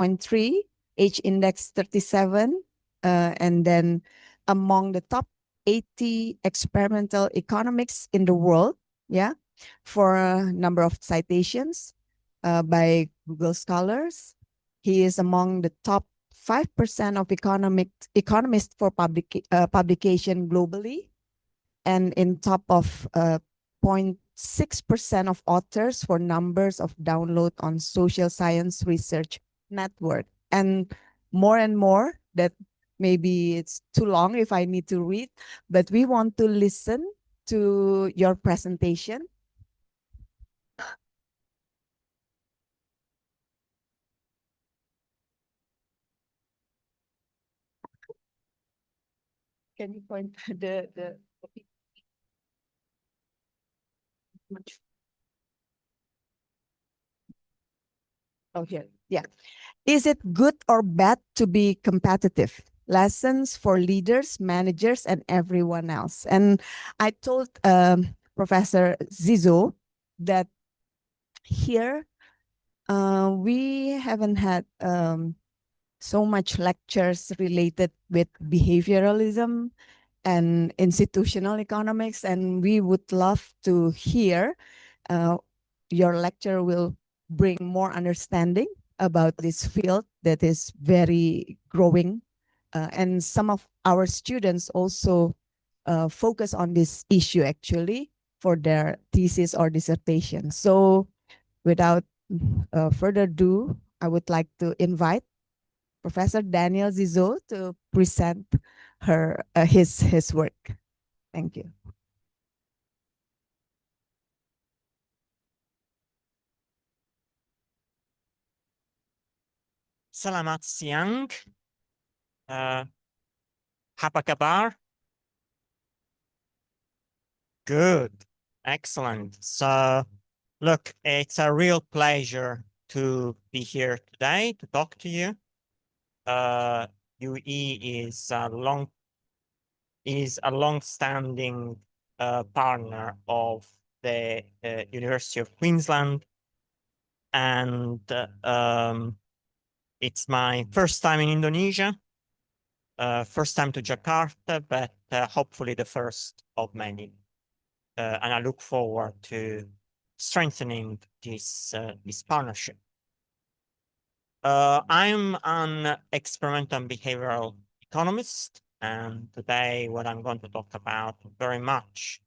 6.3, age index 37, and then among the top 80 experimental economics in the world, yeah, for a number of citations by Google scholars. He is among the top 5% of economists for publication globally, and in top of 0.6% of authors for numbers of download on social science research network. And more that maybe it's too long if I need to read, but we want to listen to your presentation. Can you point the oh, here, yeah. Is it good or bad to be competitive? Lessons for leaders, managers, and everyone else. And I told Professor Zizzo that here we haven't had so much lectures related with behavioralism and institutional economics, and we would love to hear your lecture will bring more understanding about this field that is very growing. And some of our students also focus on this issue actually for their thesis or dissertation. So without further ado, I would like to invite Professor Daniel Zizzo to present his work. Thank you. Selamat siang. Apa kabar? Good. Excellent. So, look, it's a real pleasure to be here today to talk to you. UE is a long-standing partner of the University of Queensland, and it's my first time in Indonesia, first time to Jakarta, but hopefully the first of many. And I look forward to strengthening this partnership. I'm an experimental and behavioral economist, and today what I'm going to talk about very much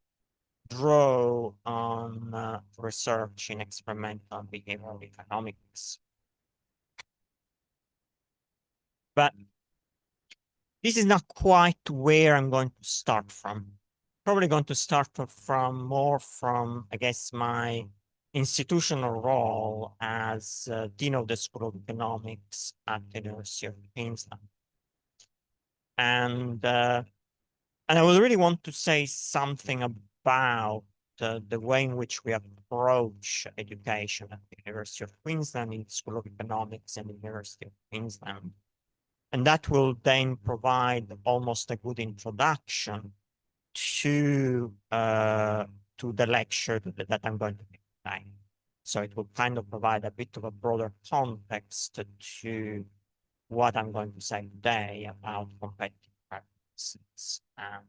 draw on research in experimental and behavioral economics. But this is not quite where I'm going to start from. Probably going to start from, I guess, my institutional role as Dean of the School of Economics at the University of Queensland. And I would really want to say something about the way in which we approach education at the University of Queensland, in the School of Economics and the University of Queensland. And that will then provide almost a good introduction to the lecture that I'm going to be today. So it will kind of provide a bit of a broader context to what I'm going to say today about competitive practices and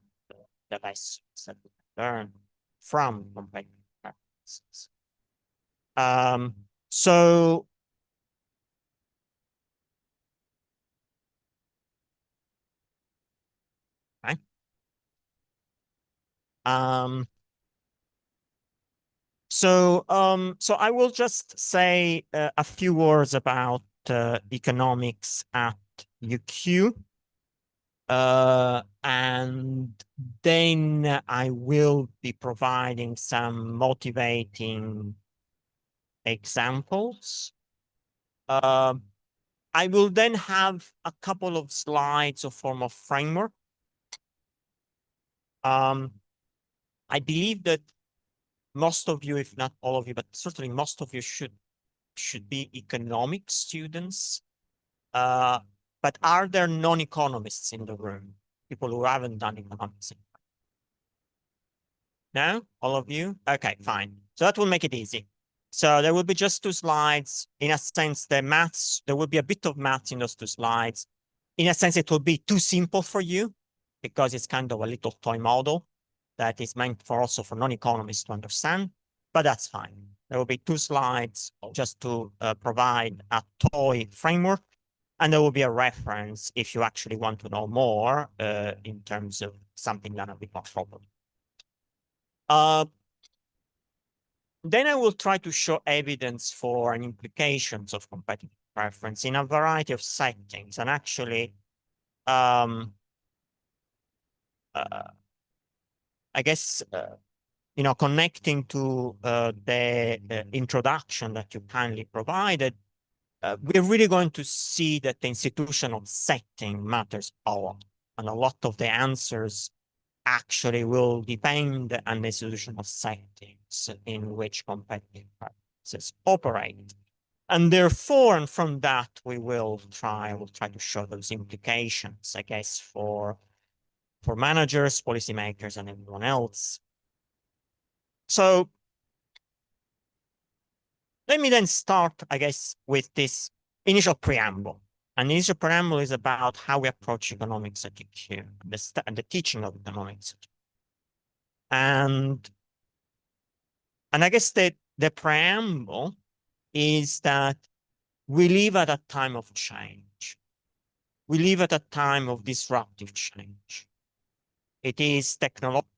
the lessons that we can learn from competitive practices. So okay. So I will just say a few words about economics at UQ. And then I will be providing some motivating examples. I will then have a couple of slides of form of framework. I believe that most of you, if not all of you, but certainly most of you should be economics students. But are there non-economists in the room? People who haven't done economics? No? All of you? Okay, fine. So that will make it easy. So there will be just two slides. In a sense, the maths, there will be a bit of maths in those two slides. In a sense, it will be too simple for you because it's kind of a little toy model that is meant for also for non-economists to understand, but that's fine. There will be two slides just to provide a toy framework, and there will be a reference if you actually want to know more in terms of something done a bit more properly. Then I will try to show evidence for and implications of competitive preference in a variety of settings. And actually, I guess, connecting to the introduction that you kindly provided, we're really going to see that the institutional setting matters a lot. And a lot of the answers actually will depend on the institutional settings in which competitive practices operate. And therefore, and from that, we'll try to show those implications, I guess, for managers, policymakers, and everyone else. So let me then start, I guess, with this initial preamble. And the initial preamble is about how we approach economics at UQ, the teaching of economics. And I guess the preamble is that we live at a time of change. We live at a time of disruptive change. It is technological.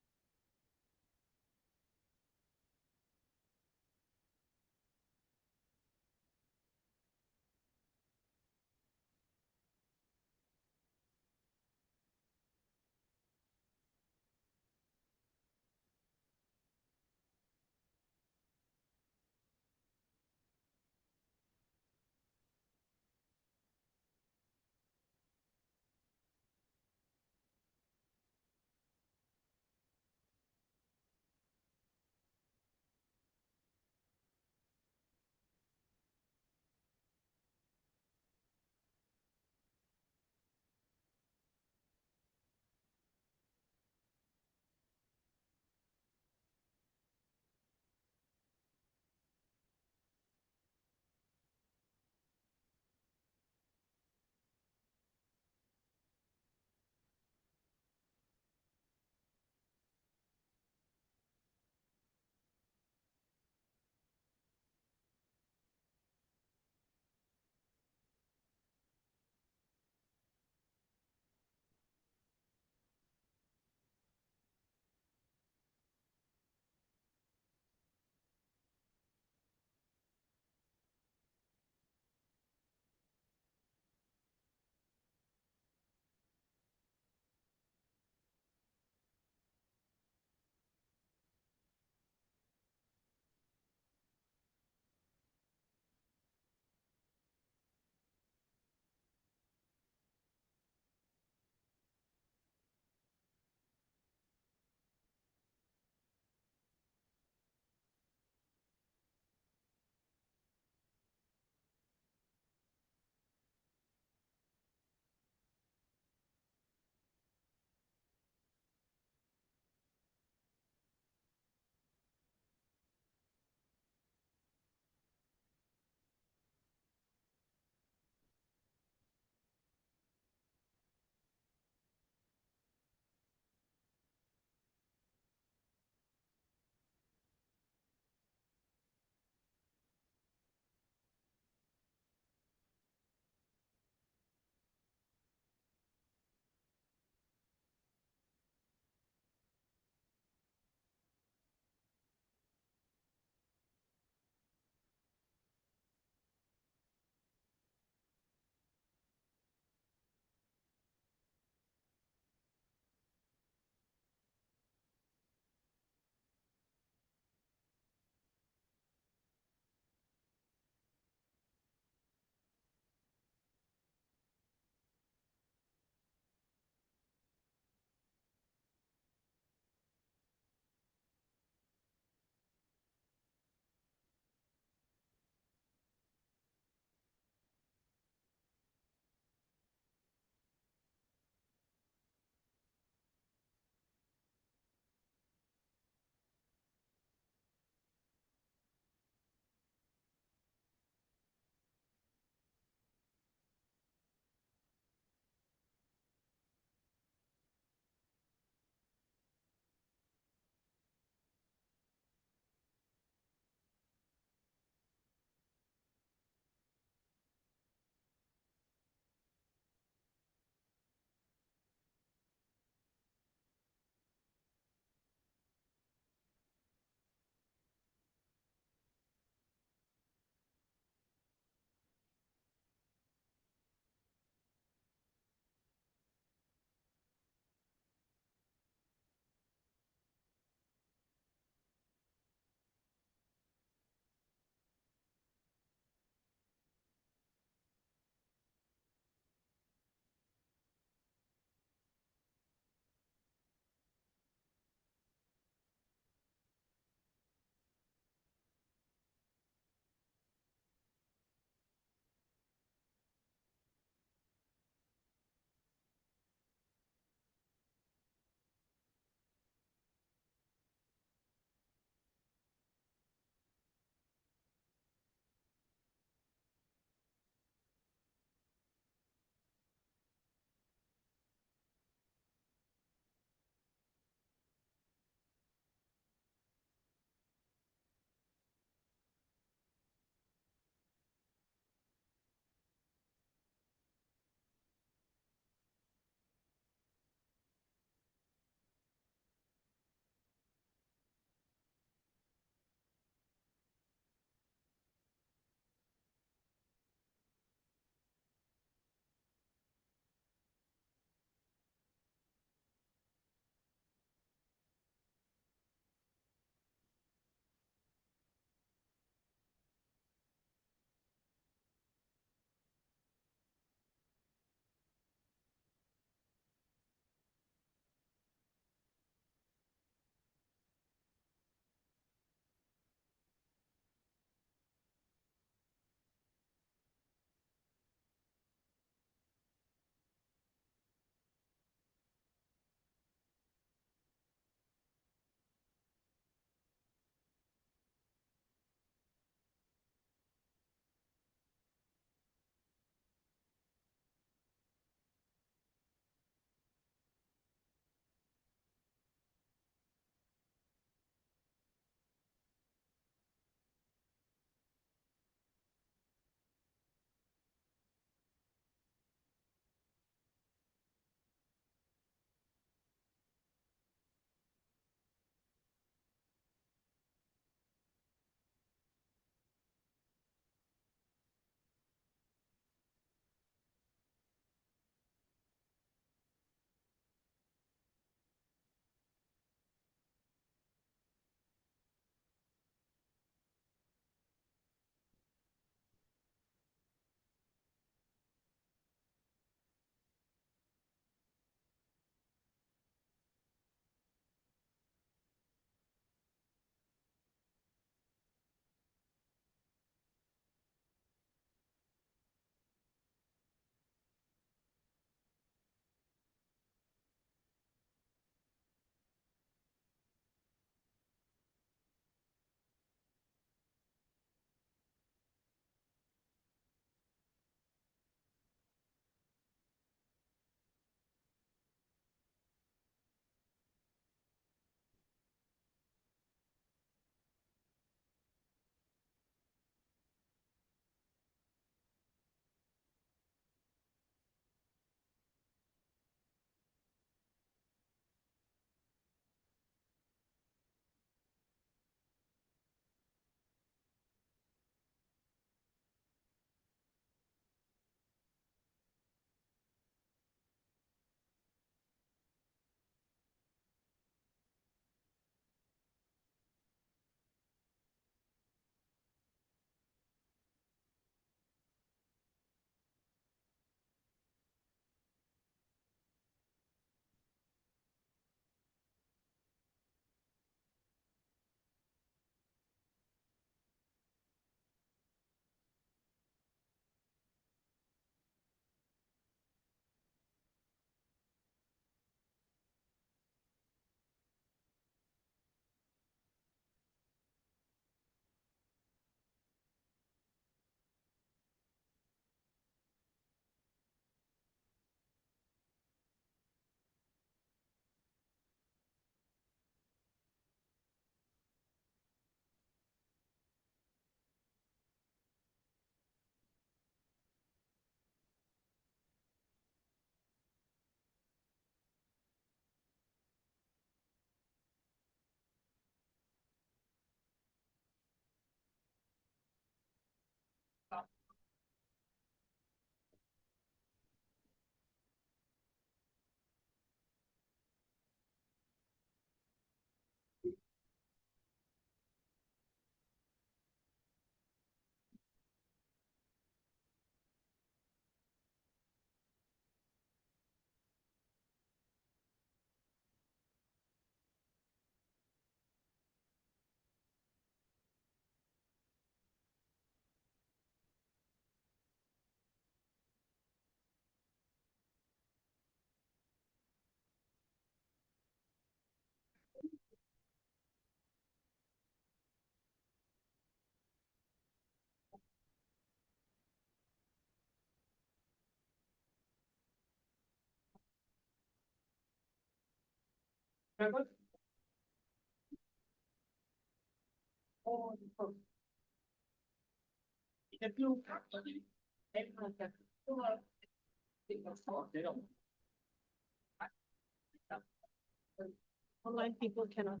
Online people cannot.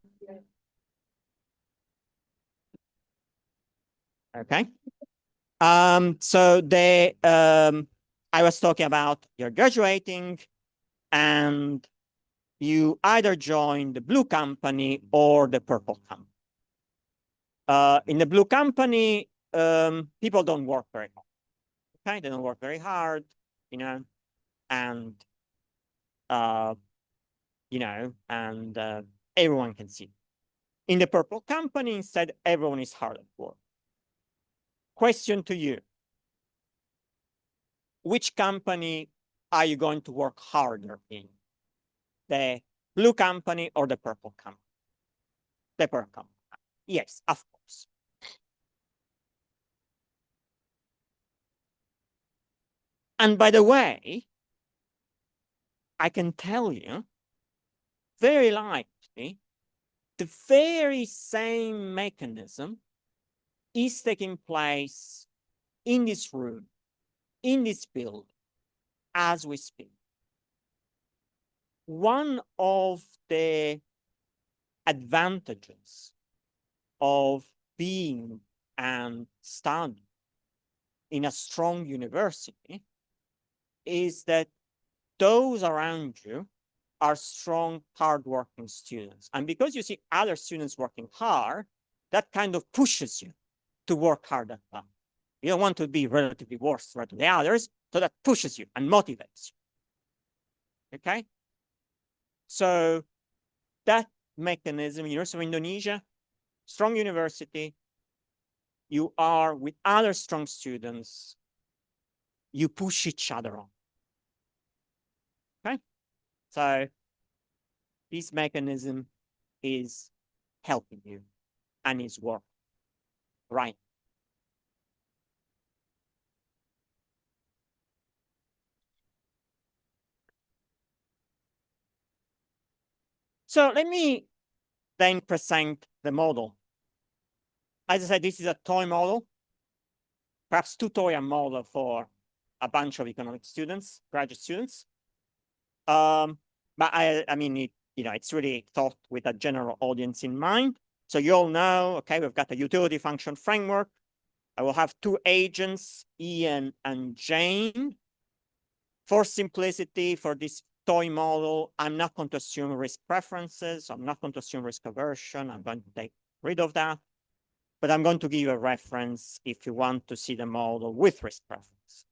Okay. So I was talking about you're graduating and you either join the blue company or the purple company. In the blue company, people don't work very hard. Okay, they don't work very hard, you know, and everyone can see. In the purple company, instead, everyone is hard at work. Question to you: which company are you going to work harder in? The blue company or the purple company? The purple company. Yes, of course. And by the way, I can tell you, very likely, the very same mechanism is taking place in this room, in this building, as we speak. One of the advantages of being and studying in a strong university is that those around you are strong, hardworking students. And because you see other students working hard, that kind of pushes you to work hard at that. You don't want to be relatively worse right to the others, so that pushes you and motivates you. Okay? So that mechanism, University of Indonesia, strong university, you are with other strong students, you push each other on. Okay? So this mechanism is helping you and is working. Right. So let me then present the model. As I said, this is a toy model, perhaps tutorial model for a bunch of economic students, graduate students. But I mean, it's really thought with a general audience in mind. So you all know, okay, we've got a utility function framework. I will have two agents, Ian and Jane. For simplicity, for this toy model, I'm not going to assume risk preferences. I'm not going to assume risk aversion. I'm going to take rid of that. But I'm going to give you a reference if you want to see the model with risk preference.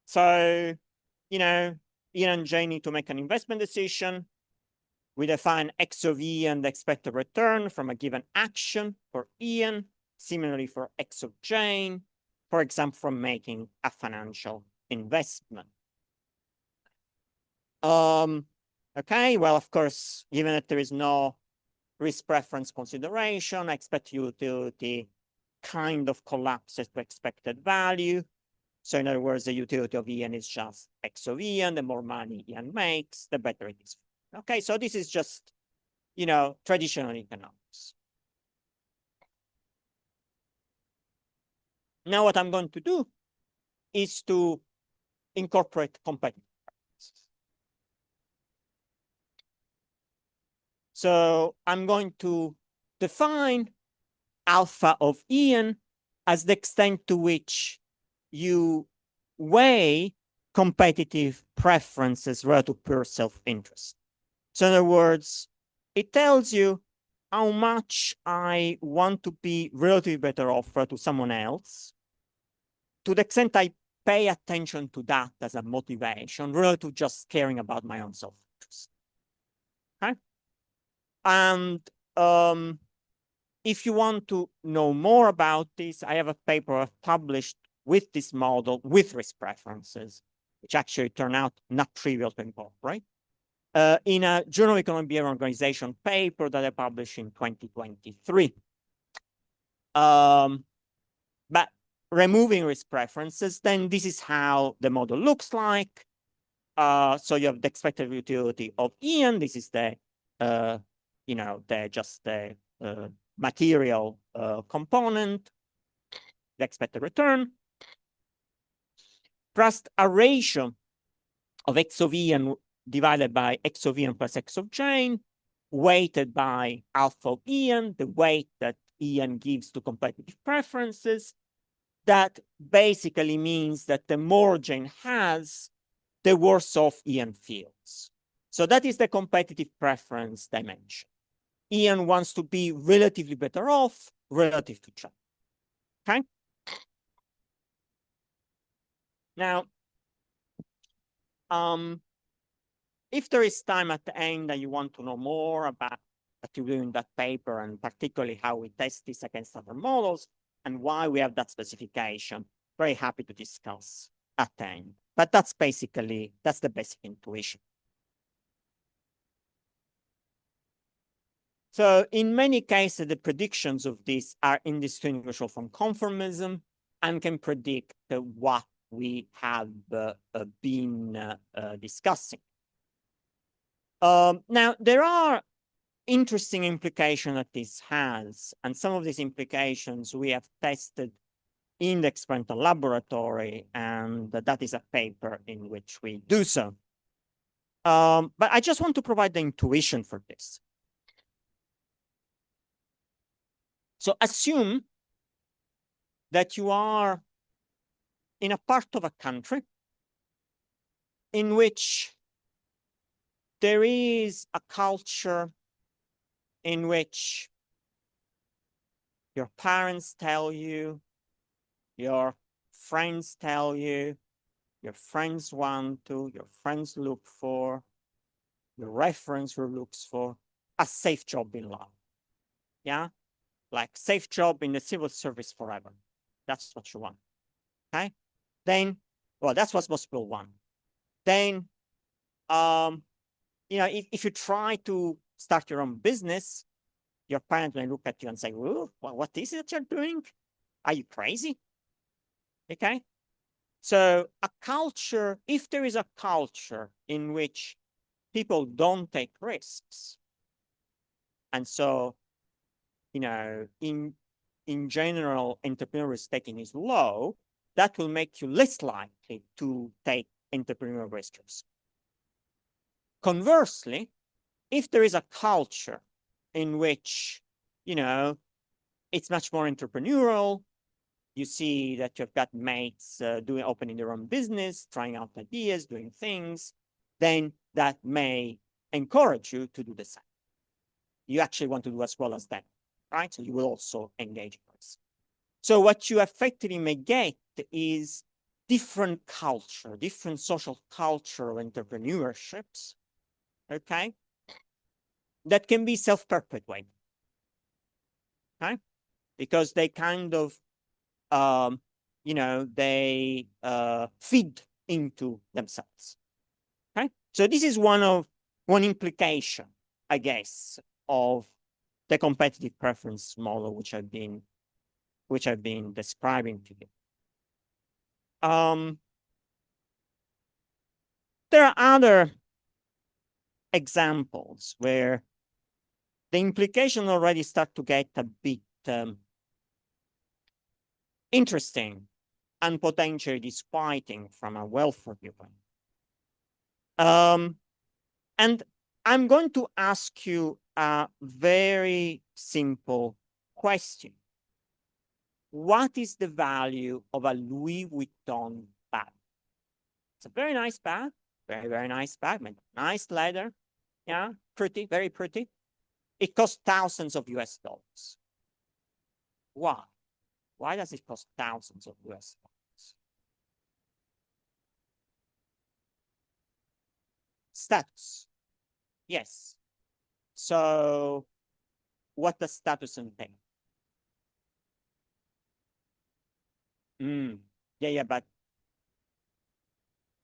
So, Ian and Jane need to make an investment decision. We define X of E and the expected return from a given action for Ian, similarly for X of Jane, for example, from making a financial investment. Okay, well, of course, given that there is no risk preference consideration, expected utility kind of collapses to expected value. So in other words, the utility of Ian is just X of Ian. The more money Ian makes, the better it is. Okay, so this is just, traditional economics. Now what I'm going to do is to incorporate competitive practices. So I'm going to define alpha of Ian as the extent to which you weigh competitive preferences relative to pure self-interest. So in other words, it tells you how much I want to be relatively better off to someone else, to the extent I pay attention to that as a motivation, relative to just caring about my own self-interest. Okay? And if you want to know more about this, I have a paper I've published with this model with risk preferences, which actually turn out not trivial to incorporate, in a Journal of Economic Behavior Organization paper that I published in 2023. But removing risk preferences, then this is how the model looks like. So you have the expected utility of Ian. This is the, just the material component, the expected return, plus a ratio of x of Ian divided by x of Ian plus x of Jane, weighted by alpha of Ian, the weight that Ian gives to competitive preferences. That basically means that the more Jane has, the worse off Ian feels. So that is the competitive preference dimension. Ian wants to be relatively better off relative to Jane. Okay? Now, if there is time at the end that you want to know more about what you do in that paper, and particularly how we test this against other models and why we have that specification, very happy to discuss at the end. But that's basically, that's the basic intuition. So in many cases, the predictions of this are indistinguishable from conformism and can predict what we have been discussing. Now, there are interesting implications that this has, and some of these implications we have tested in the experimental laboratory, and that is a paper in which we do so. But I just want to provide the intuition for this. So assume that you are in a part of a country in which there is a culture in which your parents tell you, your friends tell you, your friends want to, your friends look for, your reference looks for a safe job in life. Yeah? Like safe job in the civil service forever. That's what you want. Okay? Then, well, that's what most people want. Then, if you try to start your own business, your parents may look at you and say, well, what is it you're doing? Are you crazy? Okay? So a culture, if there is a culture in which people don't take risks, and so, in general, entrepreneurial risk taking is low, that will make you less likely to take entrepreneurial risks. Conversely, if there is a culture in which, it's much more entrepreneurial, you see that you've got mates opening their own business, trying out ideas, doing things, then that may encourage you to do the same. You actually want to do as well as them, right? So you will also engage in this. So what you effectively may get is different culture, different social culture of entrepreneurships, okay, that can be self-perpetuating, okay, because they kind of, they feed into themselves, okay. So this is one implication, I guess, of the competitive preference model which I've been describing to you. There are other examples where the implication already start to get a bit interesting and potentially disquieting from a welfare viewpoint. And I'm going to ask you a very simple question. what is the value of a Louis Vuitton bag? It's a very nice bag, very, very nice bag, nice leather, yeah, pretty, very pretty. It costs thousands of US dollars. Why? Why does it cost thousands of US dollars? Status. Yes. So what does status entail? Yeah, but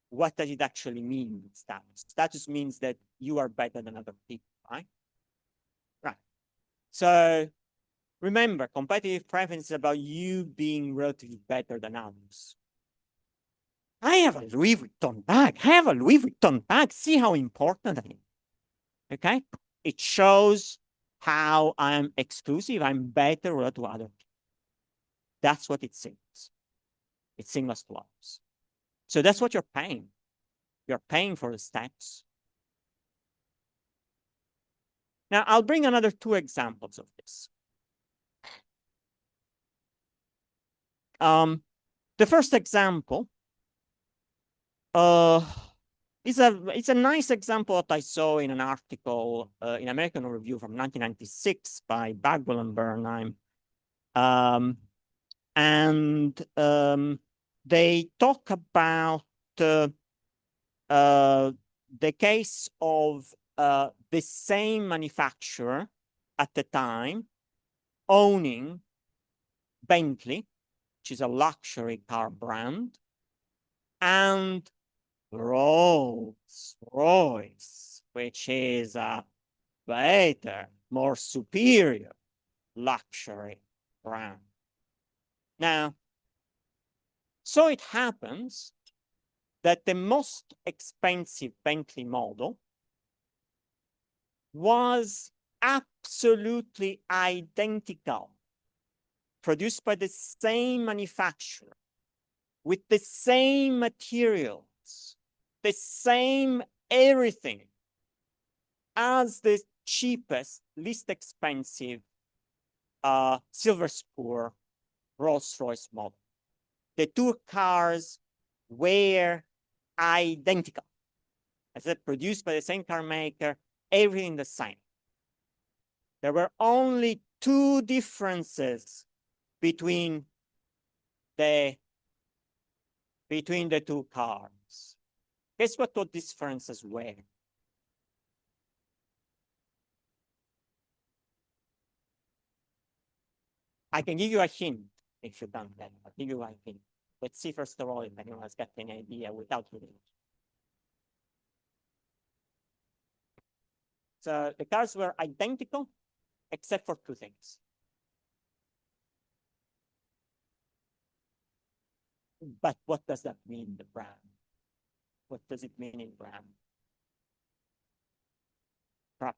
what does it actually mean, status? Status means that you are better than other people, right? Right. So remember, competitive preference is about you being relatively better than others. I have a Louis Vuitton bag. I have a Louis Vuitton bag. See how important I am. Okay? It shows how I'm exclusive. I'm better relative to other people. That's what it signals. It signals to others. So that's what you're paying. You're paying for the status. Now, I'll bring another two examples of this. The first example it's a nice example that I saw in an article in American Review from 1996 by Bagwell and Bernheim. They talk about the case of the same manufacturer at the time owning Bentley, which is a luxury car brand, and Rolls-Royce, which is a better, more superior luxury brand. Now, so it happens that the most expensive Bentley model was absolutely identical, produced by the same manufacturer, with the same materials, the same everything as the cheapest, least expensive silver spur Rolls-Royce model. The two cars were identical. As I said, produced by the same car maker, everything the same. There were only two differences between the two cars. Guess what those differences were? I can give you a hint if you've done that. I'll give you a hint. Let's see first of all if anyone has got any idea without reading. So the cars were identical except for two things. But what does that mean, the brand? What does it mean in brand?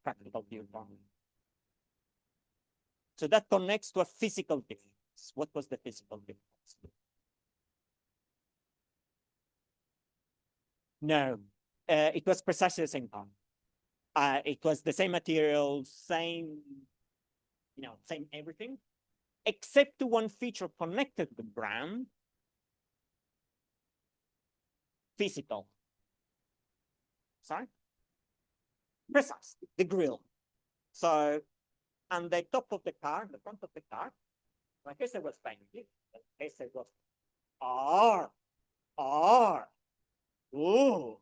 Practical viewpoint. So that connects to a physical difference. What was the physical difference? No, it was precisely the same car. It was the same material, same, same everything, except to one feature connected to the brand, physical. Sorry? Precisely, the grille. So, on the top of the car, the front of the car, in case it was Bentley, in case it was R. Ooh,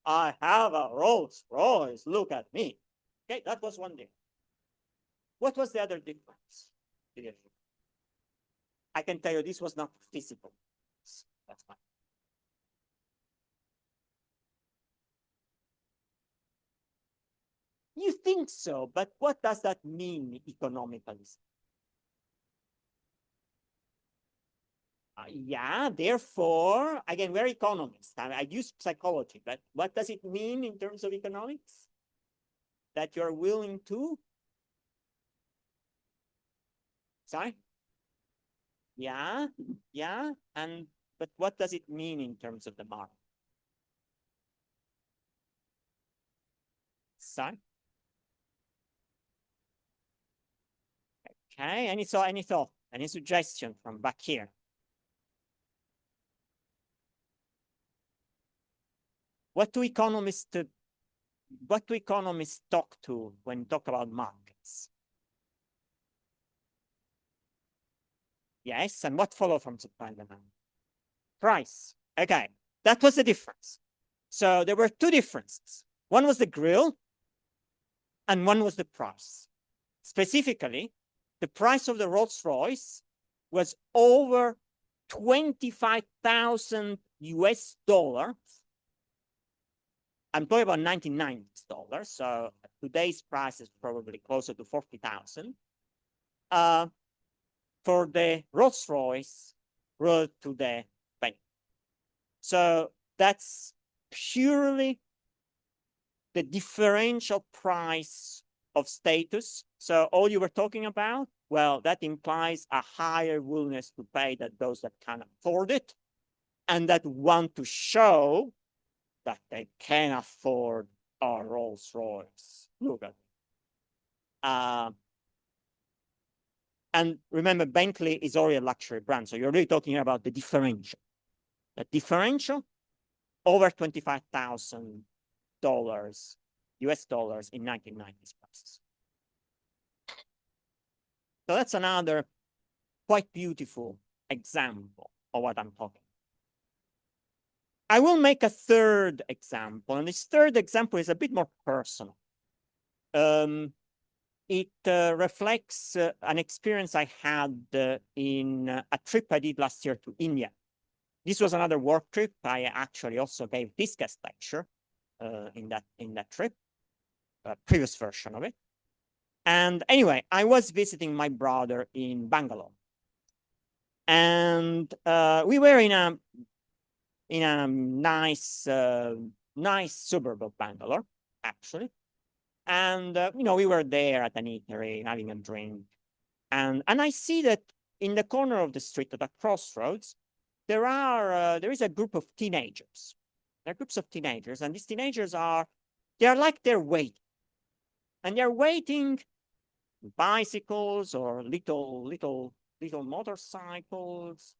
I have a Rolls Royce. Look at me. Okay, that was one thing. What was the other difference? I can tell you this was not physical. That's fine. You think so, but what does that mean economically? Yeah, therefore, again, we're economists. I use psychology, but what does it mean in terms of economics? That you're willing to? Sorry? Yeah, but what does it mean in terms of the market? Sorry? Okay, any thought? Any suggestion from back here? What do economists talk to when talk about markets? Yes, and what follow from supply and demand? Price. Okay, that was the difference. So there were two differences. One was the grill, and one was the price. Specifically, the price of the Rolls-Royce was over 25,000 US dollars. I'm talking about 1990s dollars, so today's price is probably closer to 40,000. For the Rolls-Royce road to the bank. So that's purely the differential price of status. So all you were talking about, well, that implies a higher willingness to pay than those that can afford it and that want to show that they can afford a Rolls-Royce. Look at it. And remember, Bentley is already a luxury brand. So you're really talking about the differential. The differential over $25,000 US dollars in 1990s prices. So that's another quite beautiful example of what I'm talking about. I will make a third example, and this third example is a bit more personal. It reflects an experience I had in a trip I did last year to India. This was another work trip. I actually also gave this guest lecture in that trip, a previous version of it. And anyway, I was visiting my brother in Bangalore, and we were in a nice suburb of Bangalore, actually. And we were there at an eatery having a drink, and I see that in the corner of the street at a crossroads, there is a group of teenagers. There are groups of teenagers, and these teenagers they're waiting, and they're waiting bicycles or little motorcycles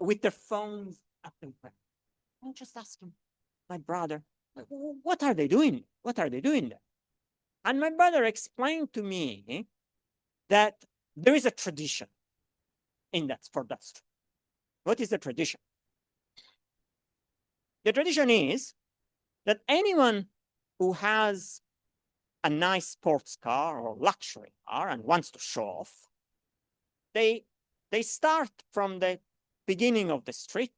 with their phones at the back. I'm just asking my brother, what are they doing? What are they doing there? And my brother explained to me that there is a tradition for that street. What is the tradition? The tradition is that anyone who has a nice sports car or luxury car and wants to show off, they start from the beginning of the street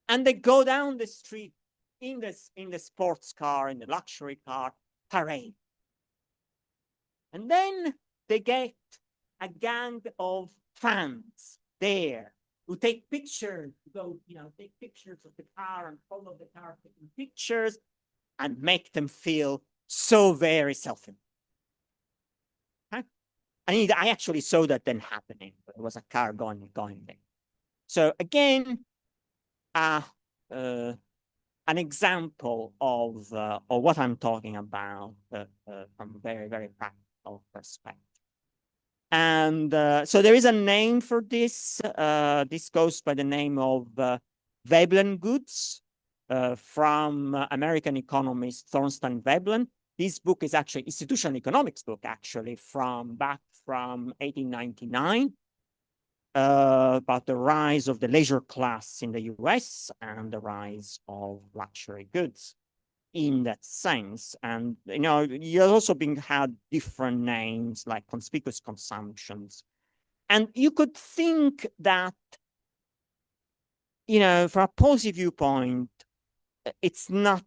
and they go down the street in the sports car, in the luxury car, parade. And then they get a gang of fans there who take pictures, take pictures of the car and follow the car, taking pictures and make them feel so very self-impressed. Huh? I actually saw that then happening. There was a car going there. So again, an example of what I'm talking about from a very, very practical perspective. And so there is a name for this. This goes by the name of Veblen goods from American economist Thorstein Veblen. This book is actually institutional economics book, actually, back from 1899, about the rise of the leisure class in the US and the rise of luxury goods in that sense. And, you also had different names like conspicuous consumptions. And you could think that, from a policy viewpoint, it's not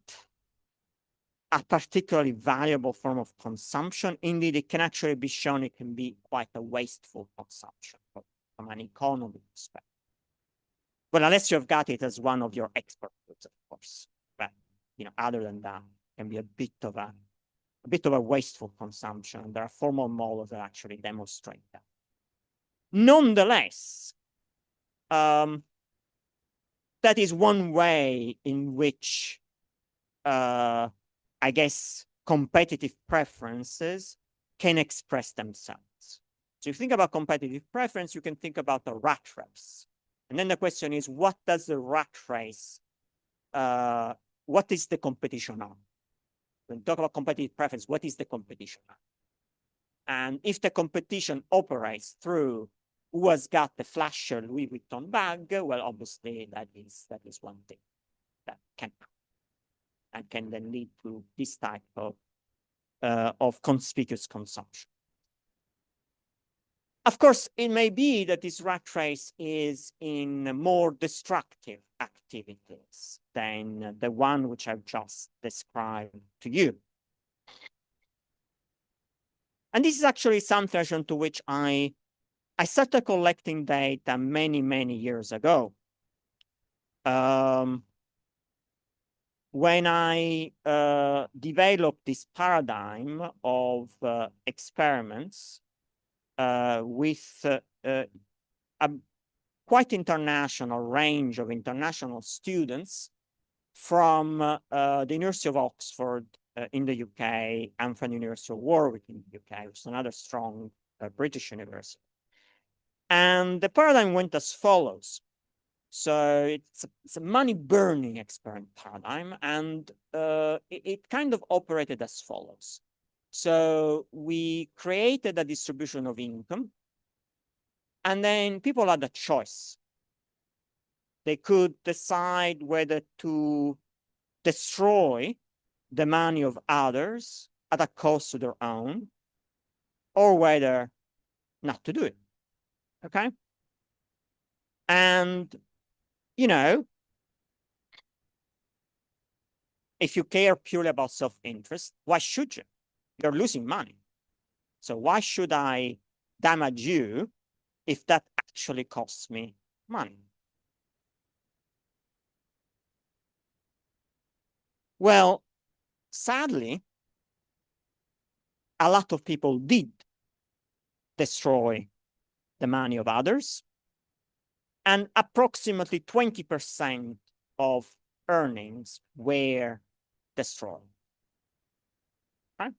a particularly valuable form of consumption. Indeed, it can actually be shown it can be quite a wasteful consumption from an economic perspective. But unless you've got it as one of your export goods, of course. But other than that, it can be a bit of a wasteful consumption. There are formal models that actually demonstrate that. Nonetheless, that is one way in which I guess competitive preferences can express themselves. So if you think about competitive preference, you can think about a rat race. And then the question is, what does the rat race, what is the competition on? When we talk about competitive preference, what is the competition on? And if the competition operates through who has got the flasher Louis Vuitton bag, well, obviously that is one thing that can happen and can then lead to this type of conspicuous consumption. Of course, it may be that this rat race is in more destructive activities than the one which I've just described to you. And this is actually something to which I started collecting data many, many years ago. When I developed this paradigm of experiments with a quite international range of international students from the University of Oxford in the UK and from the University of Warwick in the UK, which is another strong British university. And the paradigm went as follows. So it's a money-burning experiment paradigm, and it kind of operated as follows. So we created a distribution of income, and then people had a choice. They could decide whether to destroy the money of others at a cost to their own, or whether not to do it. Okay? And, you know, if you care purely about self-interest, why should you? You're losing money. So why should I damage you if that actually costs me money? Well, sadly, a lot of people did destroy the money of others, and approximately 20% of earnings were destroyed. Right?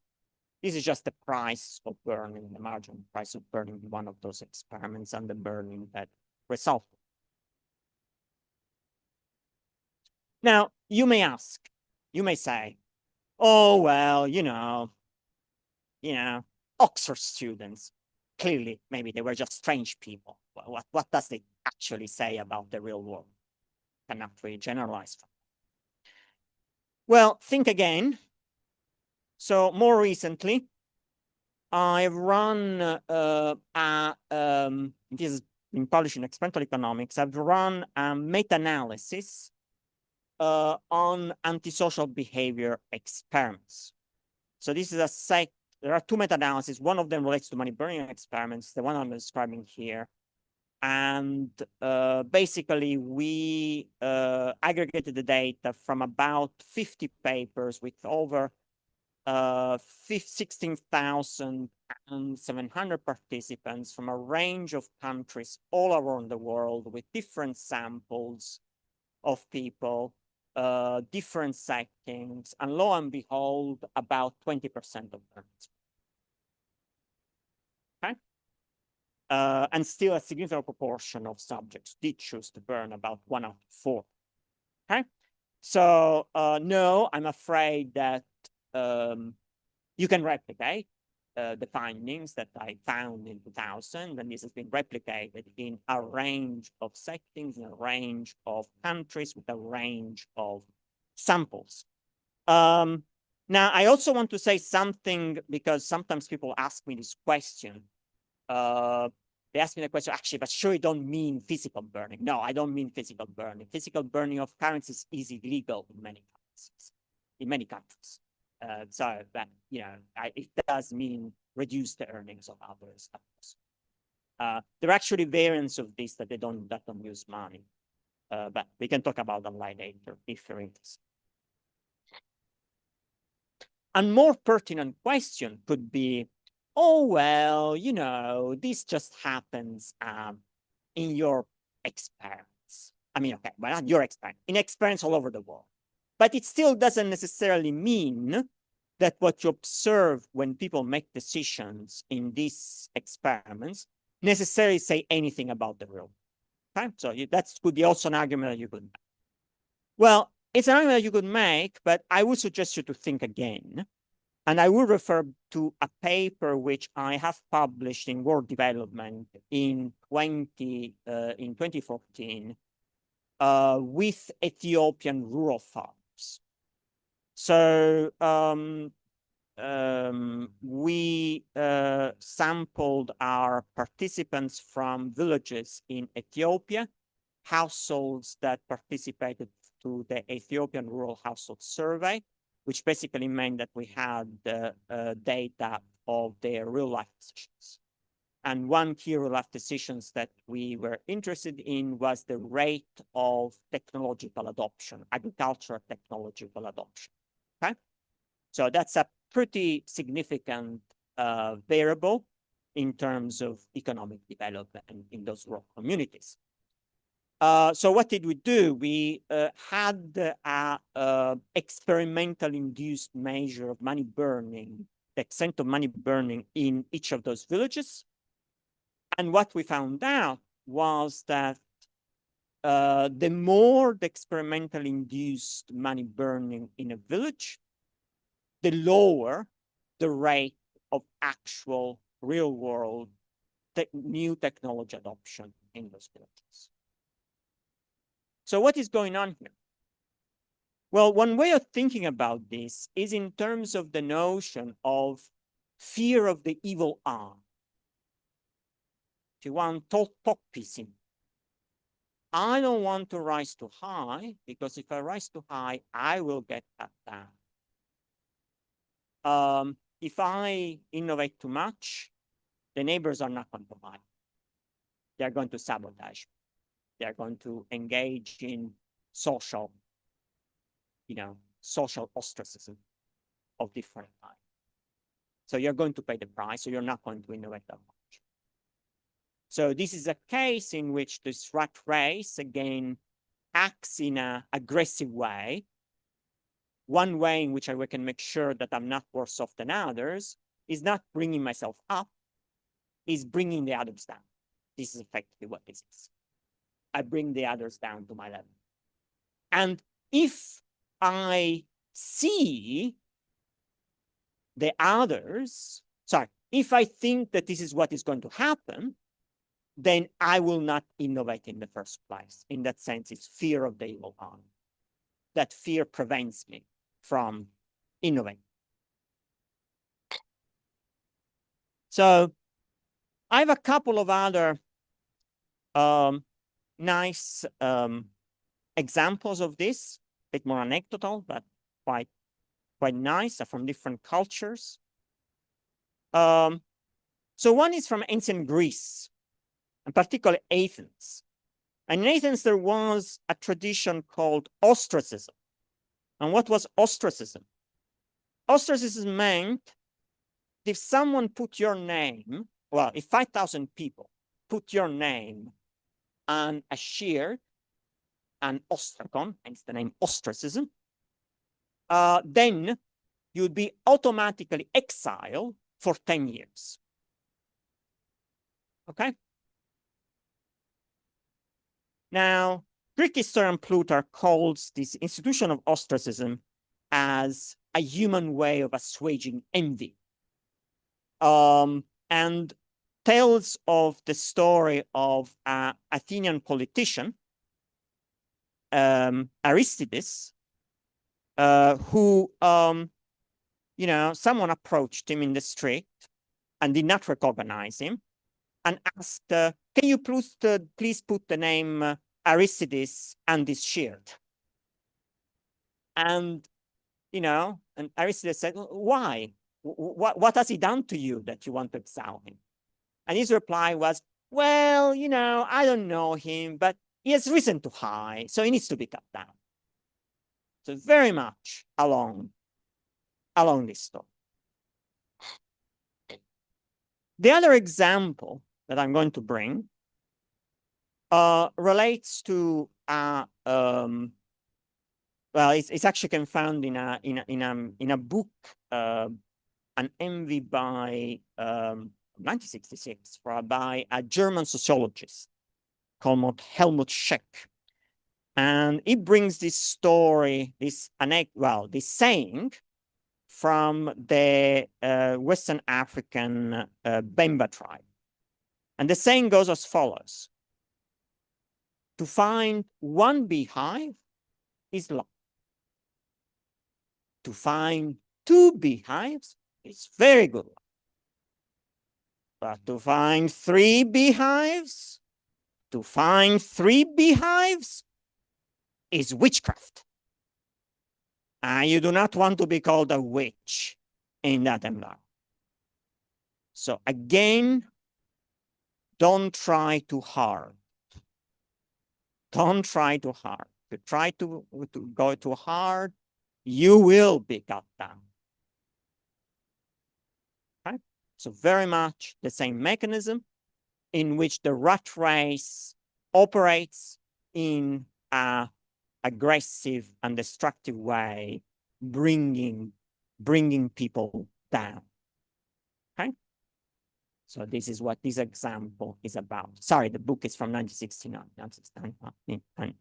This is just the price of burning, the marginal price of burning one of those experiments and the burning that resulted. Now, you may ask, you may say, oh, well, you know, Oxford students, clearly, maybe they were just strange people. What does it actually say about the real world? Cannot really generalize. Well, think again. So more recently, I've run, this has been published in Experimental Economics, I've run a meta-analysis on antisocial behavior experiments. So this is a set, there are two meta-analyses. One of them relates to money-burning experiments, the one I'm describing here. And basically, we aggregated the data from about 50 papers with over 16,700 participants from a range of countries all around the world with different samples of people, different settings, and lo and behold, about 20% of them. Okay? And still a significant proportion of subjects did choose to burn, about 1 out of 4. Okay? So no, I'm afraid that you can replicate the findings that I found in 2000, and this has been replicated in a range of settings, in a range of countries, with a range of samples. Now, I also want to say something, because sometimes people ask me this question. They ask me the question, actually, but sure you don't mean physical burning. No, I don't mean physical burning. Physical burning of currencies is illegal in many countries. So that, you know, it does mean reduce the earnings of others. There are actually variants of this that don't use money. But we can talk about them later if you're interested. A more pertinent question could be, oh, well, you know, this just happens in your experiments. I mean, okay, well, not your experiment, in experiments all over the world. But it still doesn't necessarily mean that what you observe when people make decisions in these experiments necessarily say anything about the real. Okay, so that could be also an argument that you could make. Well, it's an argument that you could make, but I would suggest you to think again. And I will refer to a paper which I have published in World Development in 2014 with Ethiopian rural farms. So we sampled our participants from villages in Ethiopia, households that participated to the Ethiopian Rural Household Survey, which basically meant that we had data of their real life decisions. And one key real life decisions that we were interested in was the rate of technological adoption, agricultural technological adoption. Okay, so that's a pretty significant variable in terms of economic development in those rural communities. So what did we do? We had a experimental induced measure of money burning, the extent of money burning in each of those villages. And what we found out was that the more the experimental induced money burning in a village, the lower the rate of actual real world new technology adoption in those villages. So what is going on here? Well, one way of thinking about this is in terms of the notion of fear of the evil eye. If you want populism, I don't want to rise too high, because if I rise too high, I will get cut down. If I innovate too much, the neighbors are not going to buy. They're going to sabotage. They're going to engage in social, social ostracism of different kinds. So you're going to pay the price, so you're not going to innovate that much. So this is a case in which this rat race, again, acts in an aggressive way. One way in which I can make sure that I'm not worse off than others is not bringing myself up, is bringing the others down. This is effectively what this is. I bring the others down to my level. And if I see the others, if I think that this is what is going to happen, then I will not innovate in the first place. In that sense, it's fear of the evil eye. That fear prevents me from innovating. So I have a couple of other nice examples of this, a bit more anecdotal, but quite nice, from different cultures. So one is from ancient Greece, and particularly Athens. And in Athens, there was a tradition called ostracism. And what was ostracism? Ostracism meant if someone put your name, well, if 5,000 people put your name on a shield, an ostracon, hence the name ostracism, then you'd be automatically exiled for 10 years. Okay? Now, Greek historian Plutarch calls this institution of ostracism as a human way of assuaging envy, and tells of the story of an Athenian politician, Aristides, who, someone approached him in the street and did not recognize him, and asked, can you please put the name Aristides on this shield? And, and Aristides said, why? What has he done to you that you want to exile him? And his reply was, well, I don't know him, but he has risen too high, so he needs to be cut down. So very much along this story. The other example that I'm going to bring relates to well, it's actually can found in a book, an envy by 1966 by a German sociologist called Helmut Scheck. And it brings this story, this saying from the Western African Bemba tribe. And the saying goes as follows: to find one beehive is luck. To find two beehives is very good luck. But to find three beehives is witchcraft. And you do not want to be called a witch in that environment. So again, don't try too hard. Don't try too hard. If you try to go too hard, you will be cut down. Right? So very much the same mechanism in which the rat race operates in a aggressive and destructive way, bringing people down. Okay? So this is what this example is about. Sorry, the book is from 1969,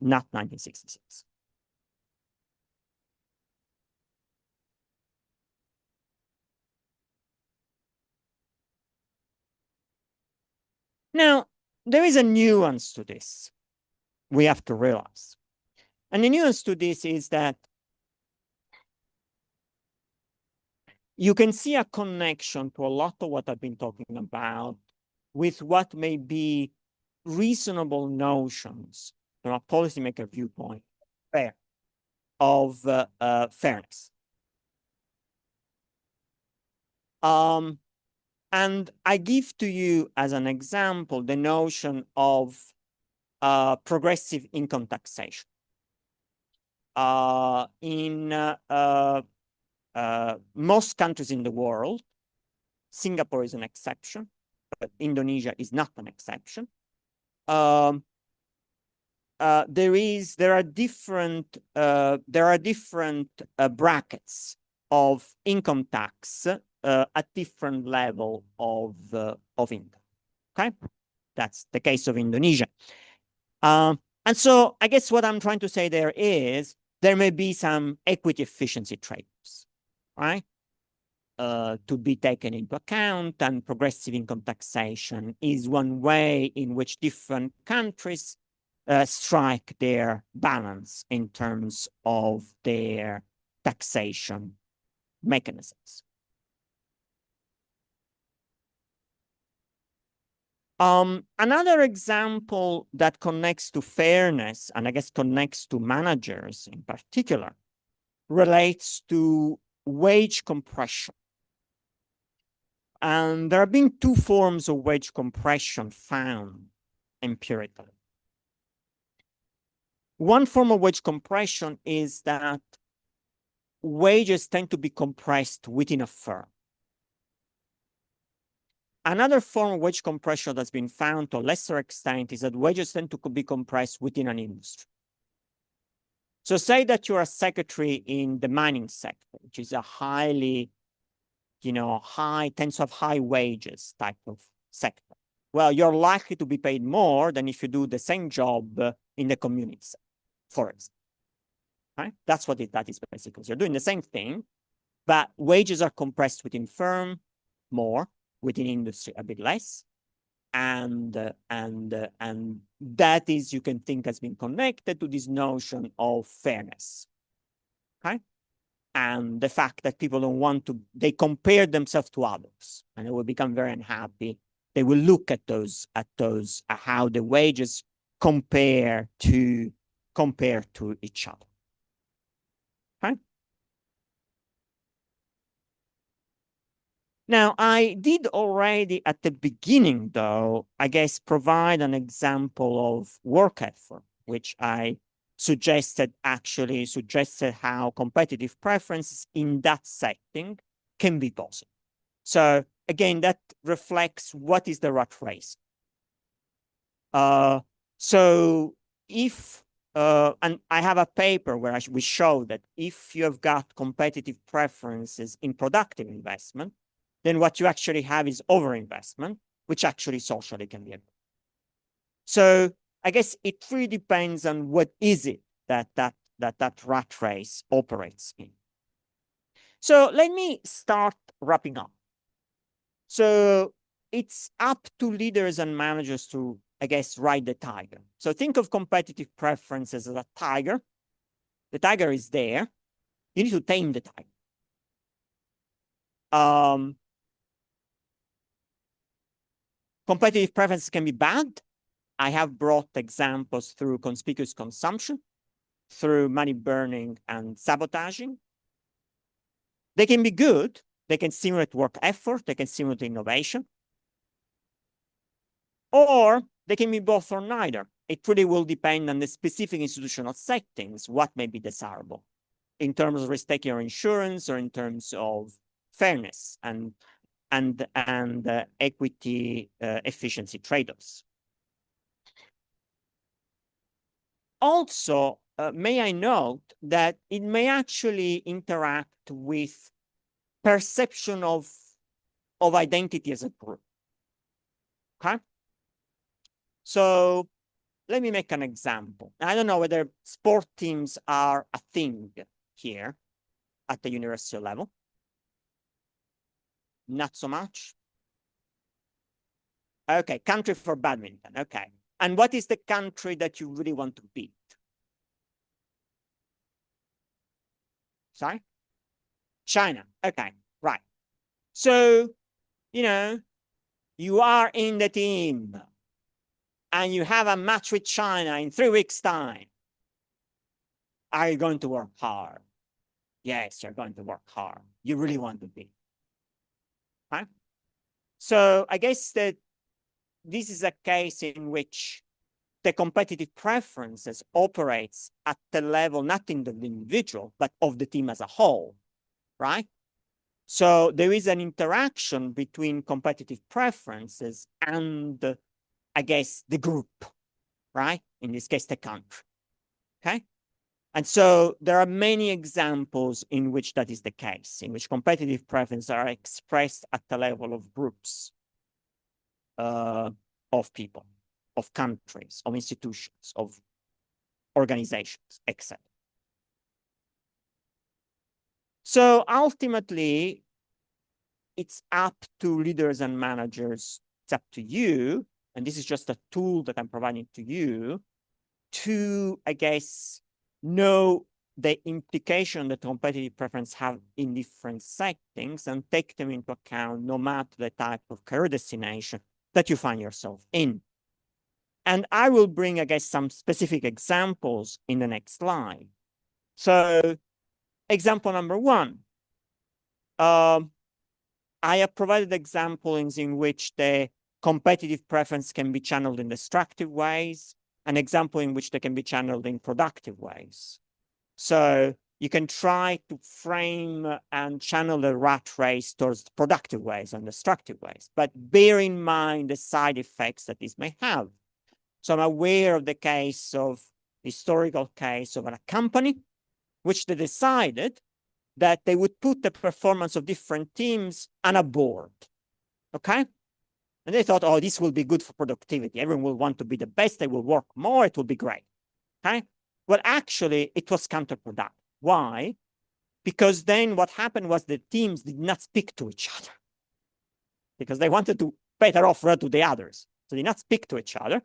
not 1966. Now, there is a nuance to this we have to realize. And the nuance to this is that you can see a connection to a lot of what I've been talking about with what may be reasonable notions from a policymaker viewpoint of fairness. And I give to you as an example the notion of progressive income taxation. In most countries in the world, Singapore is an exception, but Indonesia is not an exception. There are different brackets of income tax at different level of income. Okay, that's the case of Indonesia. And so I guess what I'm trying to say there is there may be some equity efficiency trade-offs, right? To be taken into account, and progressive income taxation is one way in which different countries strike their balance in terms of their taxation mechanisms. Another example that connects to fairness, and I guess connects to managers in particular, relates to wage compression. And there have been two forms of wage compression found empirically. One form of wage compression is that wages tend to be compressed within a firm. Another form of wage compression that's been found to a lesser extent is that wages tend to be compressed within an industry. So say that you're a secretary in the mining sector, which is a highly, tends to have high wages type of sector. Well, you're likely to be paid more than if you do the same job in the community sector, for example. Right? That's what that is basically. So you're doing the same thing, but wages are compressed within firm more, within industry a bit less, and that is, you can think, has been connected to this notion of fairness, okay? And the fact that people don't want to, they compare themselves to others, and they will become very unhappy. They will look at how the wages compare to each other. Okay? Now, I did already at the beginning, though, I guess, provide an example of work effort, which I suggested how competitive preferences in that setting can be possible. So again, that reflects what is the rat race. So if and I have a paper where we show that if you have got competitive preferences in productive investment, then what you actually have is overinvestment, which actually socially can be a good. So I guess it really depends on what is it that rat race operates in. So let me start wrapping up. So it's up to leaders and managers to, I guess, ride the tiger. So think of competitive preferences as a tiger. The tiger is there. You need to tame the tiger. Competitive preferences can be bad. I have brought examples through conspicuous consumption, through money burning and sabotaging. They can be good. They can stimulate work effort. They can stimulate innovation. Or they can be both or neither. It really will depend on the specific institutional settings, what may be desirable in terms of risk-taking or insurance, or in terms of fairness and equity efficiency trade-offs. Also, may I note that it may actually interact with perception of identity as a group. Okay? So let me make an example. I don't know whether sport teams are a thing here at the university level. Not so much. Okay, country for badminton. Okay. And what is the country that you really want to beat? Sorry? China. Okay, right. So, you know, you are in the team and you have a match with China in 3 weeks' time. Are you going to work hard? Yes, you're going to work hard. You really want to beat. Huh? So I guess that this is a case in which the competitive preferences operates at the level, not in the individual, but of the team as a whole, right? So there is an interaction between competitive preferences and, I guess, the group, right? In this case, the country, okay? And so there are many examples in which that is the case, in which competitive preferences are expressed at the level of groups of people, of countries, of institutions, of organizations, etc. So ultimately, it's up to leaders and managers, it's up to you, and this is just a tool that I'm providing to you, to, I guess, know the implication that competitive preference have in different settings and take them into account no matter the type of career destination that you find yourself in. And I will bring, I guess, some specific examples in the next slide. So example number one, I have provided examples in which the competitive preference can be channeled in destructive ways, an example in which they can be channeled in productive ways. So you can try to frame and channel the rat race towards productive ways and destructive ways, but bear in mind the side effects that this may have. So I'm aware of the case of, historical case of a company, which they decided that they would put the performance of different teams on a board, okay? And they thought, oh, this will be good for productivity. Everyone will want to be the best. They will work more. It will be great, okay? Well, actually, it was counterproductive. Why? Because then what happened was the teams did not speak to each other because they wanted to better offer to the others. So they did not speak to each other.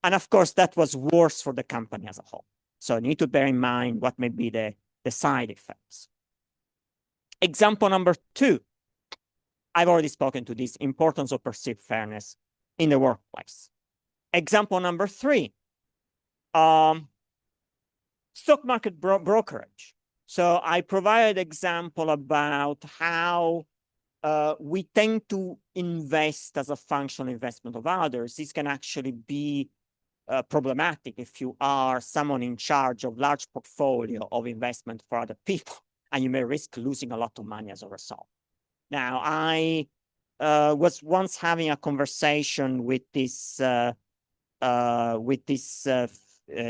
And of course, that was worse for the company as a whole. So you need to bear in mind what may be the side effects. Example number two, I've already spoken to this, importance of perceived fairness in the workplace. Example number three, stock market brokerage. So I provided example about how we tend to invest as a functional investment of others. This can actually be problematic if you are someone in charge of large portfolio of investment for other people, and you may risk losing a lot of money as a result. Now, I was once having a conversation with this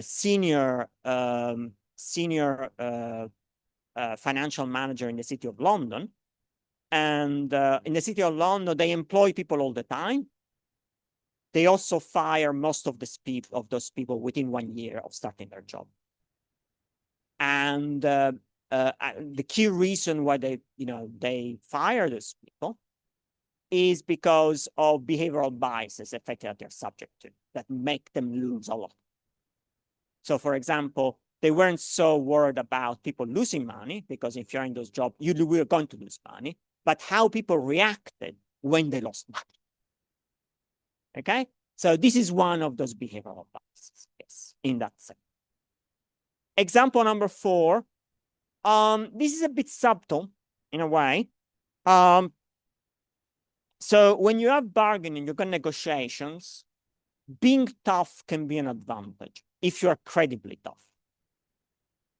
senior financial manager in the city of London. And in the city of London, they employ people all the time. They also fire most of those people within 1 year of starting their job. And the key reason why they fire those people is because of behavioral biases affected that they're subject to that make them lose a lot. So, for example, they weren't so worried about people losing money, because if you're in those jobs, you were going to lose money, but how people reacted when they lost money. Okay? So this is one of those behavioral biases, yes, in that sense. Example number 4. This is a bit subtle in a way. So when you have bargaining, you've got negotiations, being tough can be an advantage if you're credibly tough.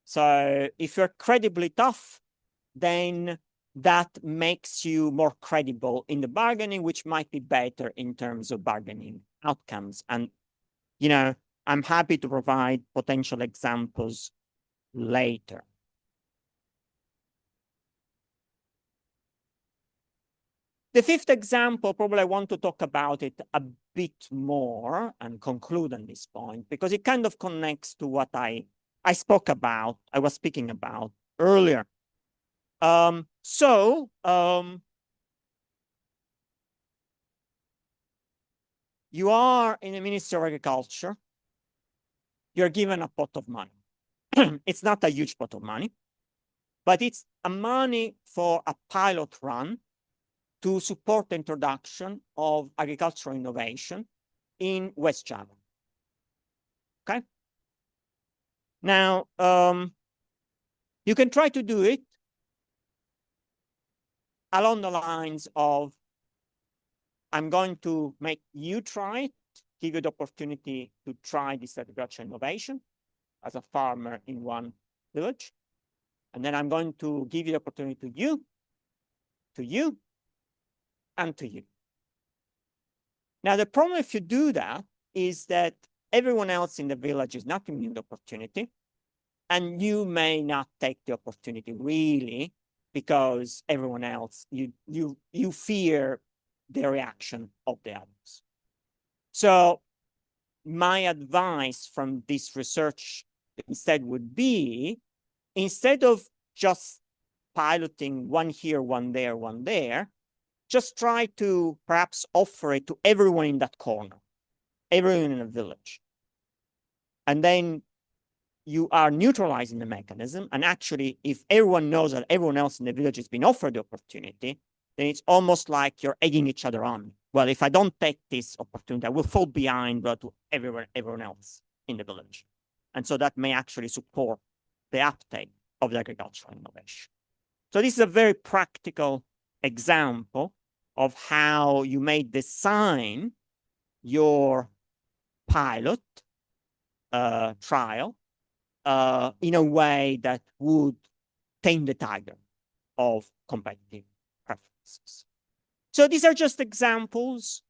So if you're credibly tough, then that makes you more credible in the bargaining, which might be better in terms of bargaining outcomes. And, I'm happy to provide potential examples later. The 5th example, probably I want to talk about it a bit more and conclude on this point, because it kind of connects to what I was speaking about earlier. You are in the Ministry of Agriculture. You're given a pot of money. It's not a huge pot of money, but it's a money for a pilot run to support the introduction of agricultural innovation in West Java. Okay? Now, you can try to do it along the lines of, I'm going to make you try it, give you the opportunity to try this agricultural innovation as a farmer in one village. And then I'm going to give you the opportunity to you, and to you. Now, the problem if you do that is that everyone else in the village is not given the opportunity, and you may not take the opportunity really, because everyone else, you fear the reaction of the others. So my advice from this research instead would be, instead of just piloting one here, one there, just try to perhaps offer it to everyone in that corner, everyone in a village. And then you are neutralizing the mechanism. And actually, if everyone knows that everyone else in the village has been offered the opportunity, then it's almost like you're egging each other on. Well, if I don't take this opportunity, I will fall behind to everyone else in the village. And so that may actually support the uptake of the agricultural innovation. So this is a very practical example of how you may design your pilot trial in a way that would tame the tiger of competitive preferences. So these are just examples.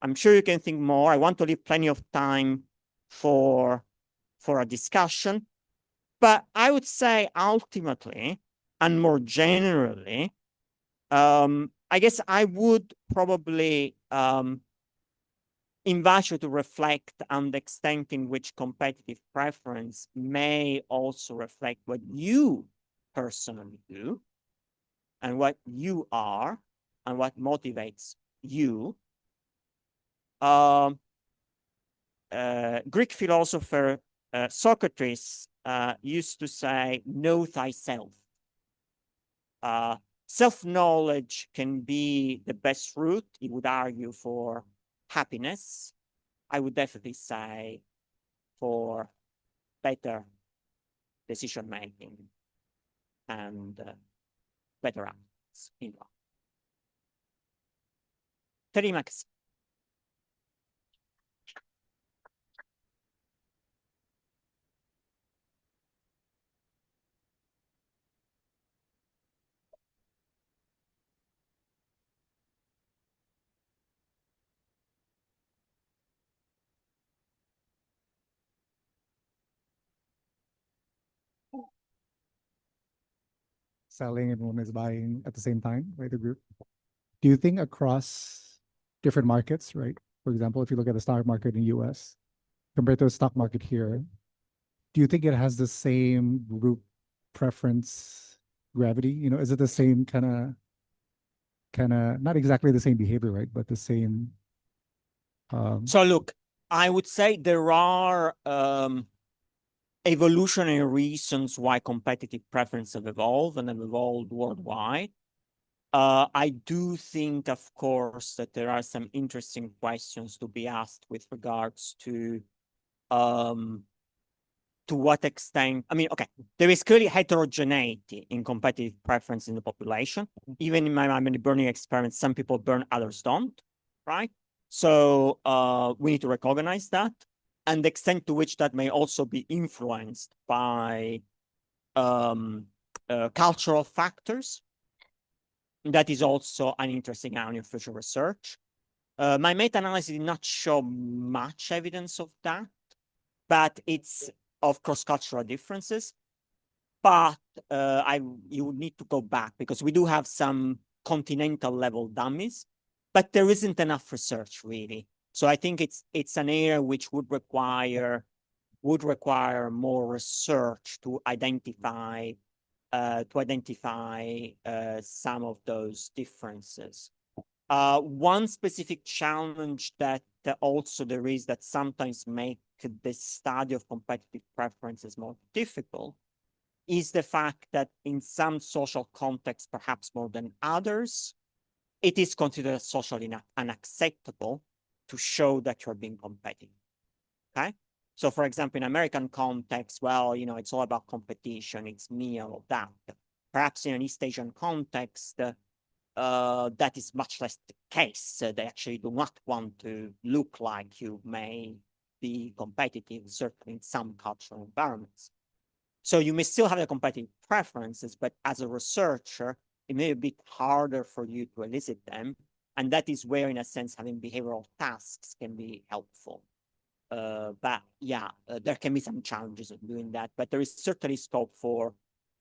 I'm sure you can think more. I want to leave plenty of time for a discussion. But I would say ultimately, and more generally, I guess I would probably invite you to reflect on the extent in which competitive preference may also reflect what you personally do and what you are and what motivates you. Greek philosopher Socrates used to say, know thyself. Self-knowledge can be the best route, he would argue, for happiness. I would definitely say for better decision-making and better outcomes in life. Terima kasih. selling and one is buying at the same time, right? The group. Do you think across different markets, right? For example, if you look at the stock market in the US compared to the stock market here, do you think it has the same group preference gravity? You know, is it the same kind of not exactly the same behavior, right? But the same. So look, I would say there are evolutionary reasons why competitive preferences have evolved and have evolved worldwide. I do think, of course, that there are some interesting questions to be asked with regards to what extent, I mean, okay, there is clearly heterogeneity in competitive preference in the population. Even in my many burning experiments, some people burn, others don't, right? So we need to recognize that, and the extent to which that may also be influenced by cultural factors. That is also an interesting area of future research. My meta-analysis did not show much evidence of that, but it's of cross-cultural differences. But you would need to go back because we do have some continental level dummies, but there isn't enough research really. So I think it's an area which would require more research to identify some of those differences. One specific challenge that also there is that sometimes make the study of competitive preferences more difficult is the fact that in some social contexts, perhaps more than others, it is considered socially unacceptable to show that you're being competitive, okay? So for example, in American context, well, you know, it's all about competition, it's me, all of that. Perhaps in an East Asian context, that is much less the case. They actually do not want to look like you may be competitive, certainly in some cultural environments. So you may still have the competitive preferences, but as a researcher, it may be a bit harder for you to elicit them. And that is where, in a sense, having behavioral tasks can be helpful. But yeah, there can be some challenges in doing that, but there is certainly scope for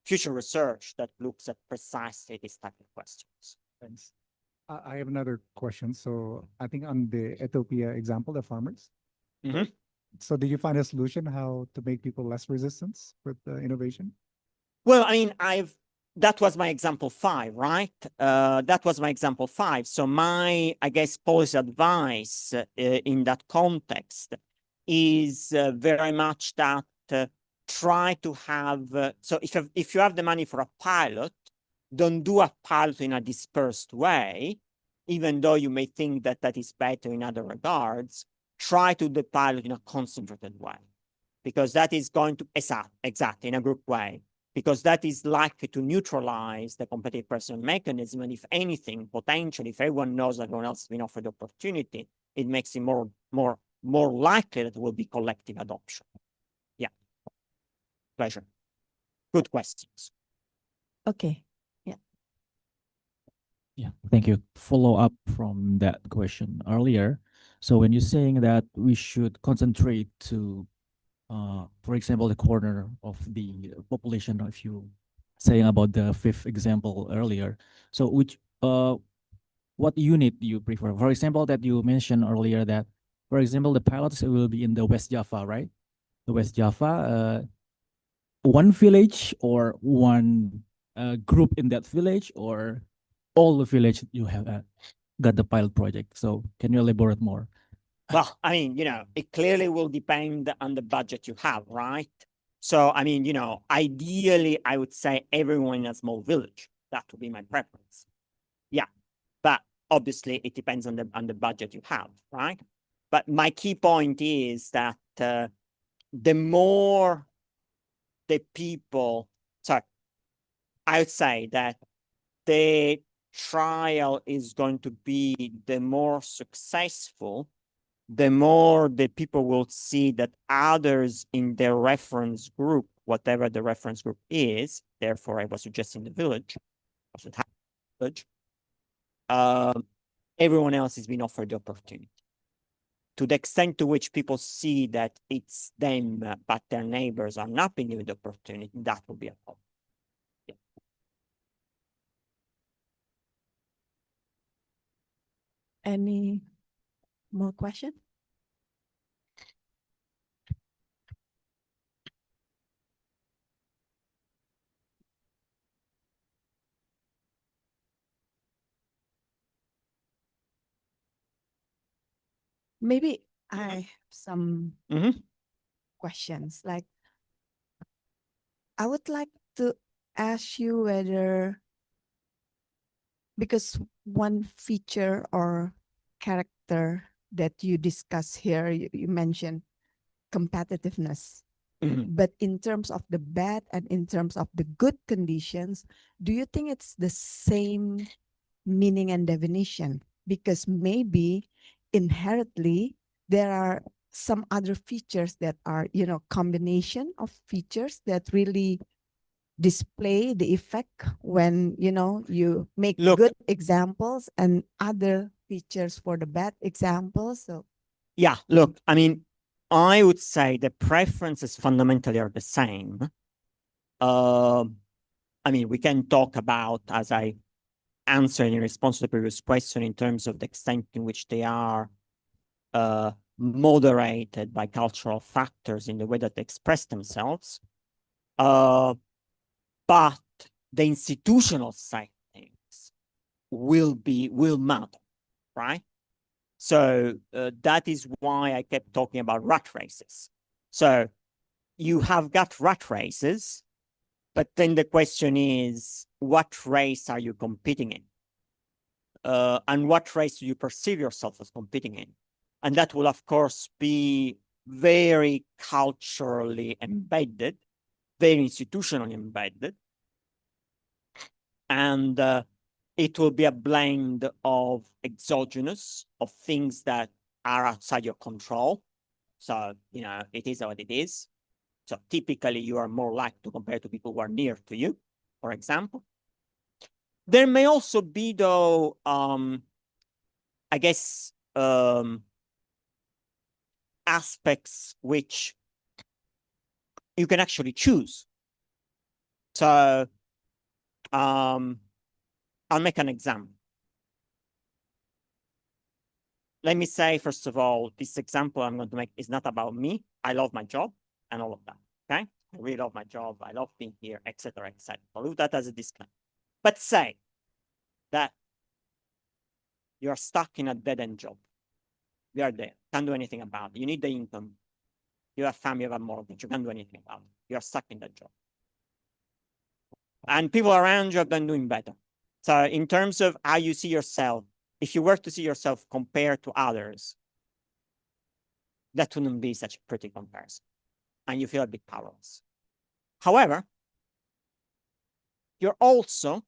future research that looks at precisely this type of questions. Thanks. I have another question. So I think on the Ethiopia example, the farmers. Mhm. So did you find a solution how to make people less resistant with innovation? Well, I mean, that was my example 5, right? That was my example 5. So my, I guess, policy advice in that context is very much that try to have, so if you have the money for a pilot, don't do a pilot in a dispersed way, even though you may think that that is better in other regards. Try to do the pilot in a concentrated way, because that is going to, exactly, in a group way, because that is likely to neutralize the competitive personal mechanism. And if anything, potentially, if everyone knows that everyone else has been offered the opportunity, it makes it more likely that there will be collective adoption. Yeah. Pleasure. Good questions. Okay. Yeah, thank you. Follow up from that question earlier. So when you're saying that we should concentrate to, for example, the corner of the population, if you saying about the 5th example earlier, so what unit do you prefer? For example, that you mentioned earlier that, for example, the pilots will be in the West Java, right? The West Java, one village or one group in that village, or all the village you have got the pilot project. So can you elaborate more? Well, I mean, you know, it clearly will depend on the budget you have, right? So, I mean, you know, ideally, I would say everyone in a small village. That would be my preference. Yeah, but obviously it depends on the budget you have, right? But my key point is that the more the people, sorry, I would say that the trial is going to be the more successful, the more the people will see that others in their reference group, whatever the reference group is, therefore I was suggesting the village, everyone else has been offered the opportunity. To the extent to which people see that it's them, but their neighbors are not being given the opportunity, that will be a problem. Yeah. Any more question? Maybe I have some Mhm. questions. Like, I would like to ask you whether, because one feature or character that you discuss here, you mentioned competitiveness. Mhm. But in terms of the bad and in terms of the good conditions, do you think it's the same meaning and definition? Because maybe inherently there are some other features that are, combination of features that really display the effect when, you make Look. good examples and other features for the bad examples. So Yeah, look, I mean, I would say the preferences fundamentally are the same. I mean, we can talk about, as I answered in response to the previous question, in terms of the extent in which they are moderated by cultural factors in the way that they express themselves. But the institutional side of things will matter, right? So that is why I kept talking about rat races. So you have got rat races, but then the question is, what race are you competing in? And what race do you perceive yourself as competing in? And that will, of course, be very culturally embedded, very institutionally embedded. And it will be a blend of exogenous, of things that are outside your control. So, it is what it is. So typically you are more likely to compare to people who are near to you, for example. There may also be, though, I guess, aspects which you can actually choose. So I'll make an example. Let me say, first of all, this example I'm going to make is not about me. I love my job and all of that, okay? I really love my job. I love being here, etc., etc. I'll leave that as a disclaimer. But say that you're stuck in a dead-end job. You are there, can't do anything about it. You need the income. You have family, you have a mortgage. You can't do anything about it. You're stuck in that job. And people around you have been doing better. So in terms of how you see yourself, if you were to see yourself compared to others, that wouldn't be such a pretty comparison. And you feel a bit powerless. However, you're also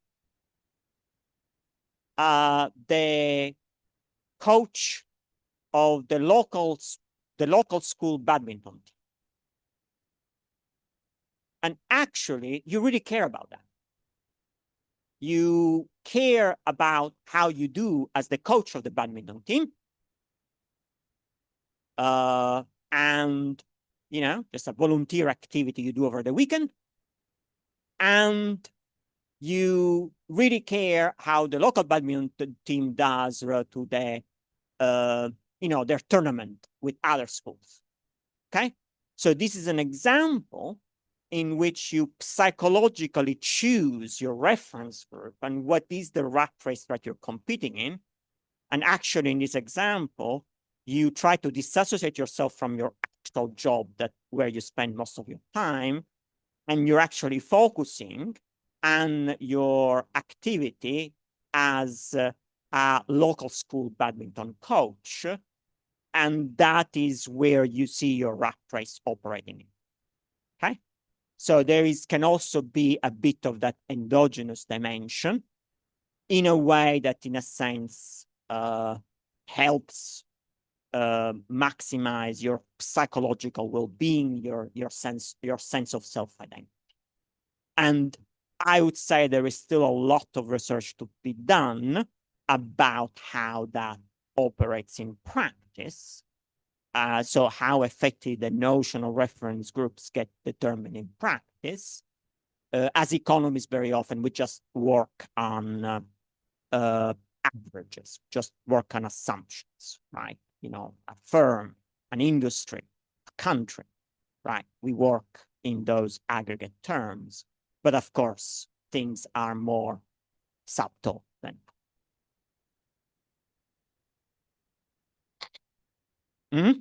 the coach of the local school badminton team. And actually, you really care about that. You care about how you do as the coach of the badminton team. And, just a volunteer activity you do over the weekend. And you really care how the local badminton team does to the, their tournament with other schools. Okay? So this is an example in which you psychologically choose your reference group and what is the rat race that you're competing in. And actually, in this example, you try to disassociate yourself from your actual job where you spend most of your time, and you're actually focusing on your activity as a local school badminton coach. And that is where you see your rat race operating in. Okay? So can also be a bit of that endogenous dimension in a way that, in a sense, helps maximize your psychological well-being, your sense of self-identity. And I would say there is still a lot of research to be done about how that operates in practice. So how effective the notional reference groups get determined in practice. As economists, very often we just work on averages, just work on assumptions, right? You know, a firm, an industry, a country, right? We work in those aggregate terms, but of course, things are more subtle than. Mm-hmm.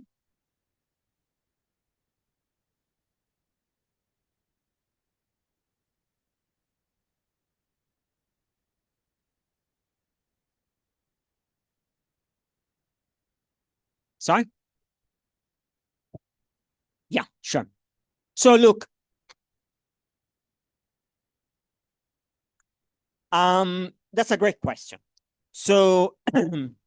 Sorry? Yeah, sure. So look, that's a great question. So I'm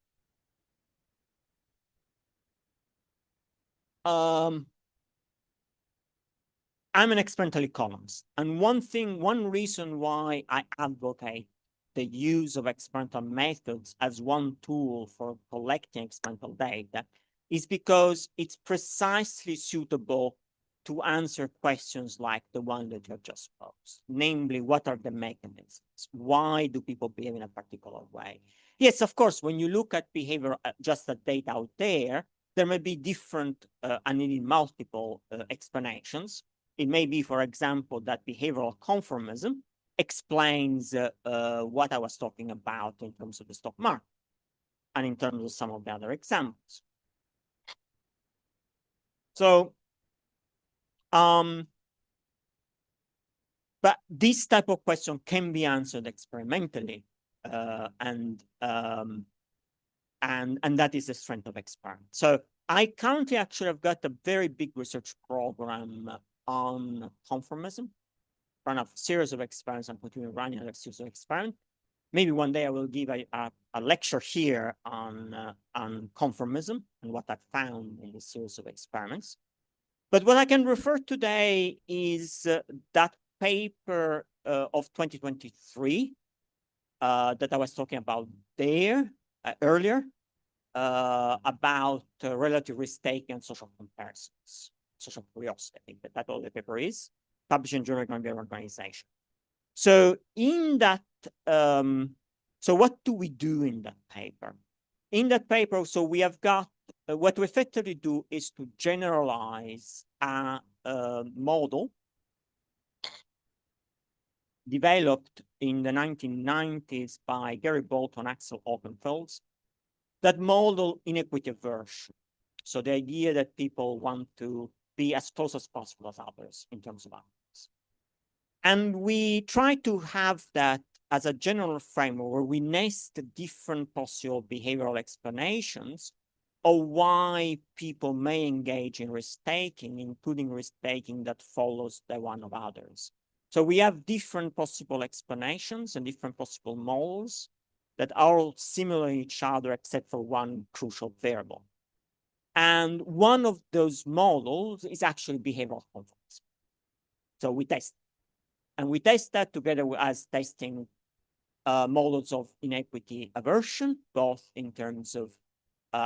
an experimental economist, and one reason why I advocate the use of experimental methods as one tool for collecting experimental data is because it's precisely suitable to answer questions like the one that you have just posed, namely, what are the mechanisms? Why do people behave in a particular way? Yes, of course, when you look at behavior, just the data out there may be different and even multiple explanations. It may be, for example, that behavioral conformism explains what I was talking about in terms of the stock market and in terms of some of the other examples. So, but this type of question can be answered experimentally, and that is the strength of experiment. So I currently actually have got a very big research program on conformism, run a series of experiments and continue running a series of experiments. Maybe one day I will give a lecture here on conformism and what I found in this series of experiments. But what I can refer today is that paper of 2023 that I was talking about there earlier about relative risk-taking and social comparisons, social curiosity. I think that all the paper is published in Journal of Economic Organization. So in that, so what do we do in that paper? In that paper, so we have got, what we effectively do is to generalize a model developed in the 1990s by Gary Bolton, Axel Okenfels, that model inequity aversion. So the idea that people want to be as close as possible as others in terms of outcomes. And we try to have that as a general framework where we nest different possible behavioral explanations of why people may engage in risk-taking, including risk-taking that follows the one of others. So we have different possible explanations and different possible models that are all similar to each other except for one crucial variable. And one of those models is actually behavioral conformism. So we test. And we test that together as testing models of inequity aversion, both in terms of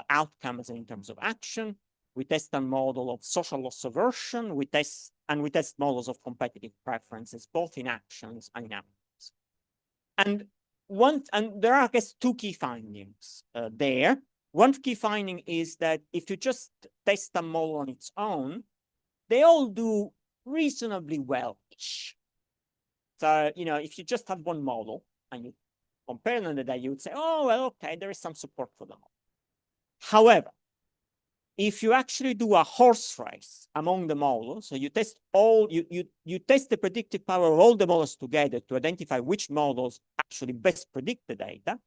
outcomes and in terms of action. We test a model of social loss aversion. We test models of competitive preferences, both in actions and in outcomes. And there are, I guess, two key findings there. One key finding is that if you just test a model on its own, they all do reasonably well-ish. So, you know, if you just have one model and you compare them to that, you would say, oh, well, okay, there is some support for them. However, if you actually do a horse race among the models, so you test you test the predictive power of all the models together to identify which models actually best predict the data,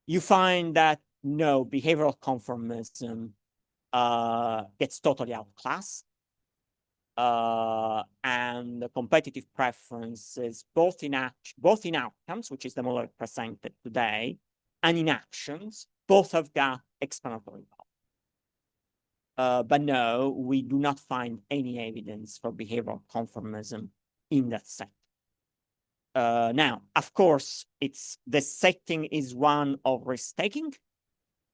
you find that no, behavioral conformism gets totally outclassed. And the competitive preferences, both in outcomes, which is the model presented today, and in actions, both have got explanatory power. But no, we do not find any evidence for behavioral conformism in that setting. Now, of course, the setting is one of risk-taking.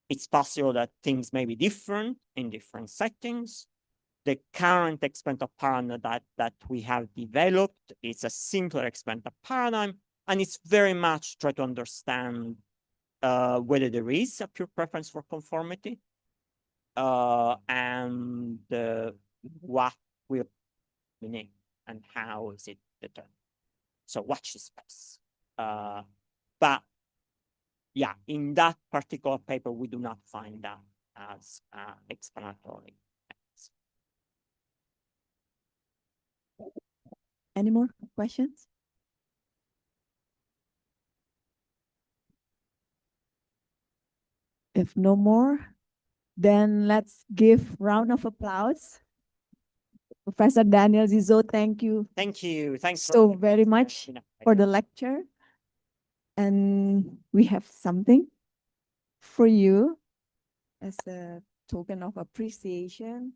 It's possible that things may be different in different settings. The current experimental paradigm that we have developed is a simpler experimental paradigm, and it's very much try to understand whether there is a pure preference for conformity, and what will meaning and how is it determined. So watch this space. But yeah, in that particular paper, we do not find that as explanatory. Any more questions? If no more, then let's give round of applause. Professor Daniel Zizzo, thank you Thank you. Thanks so very much for the lecture. And we have something for you as a token of appreciation.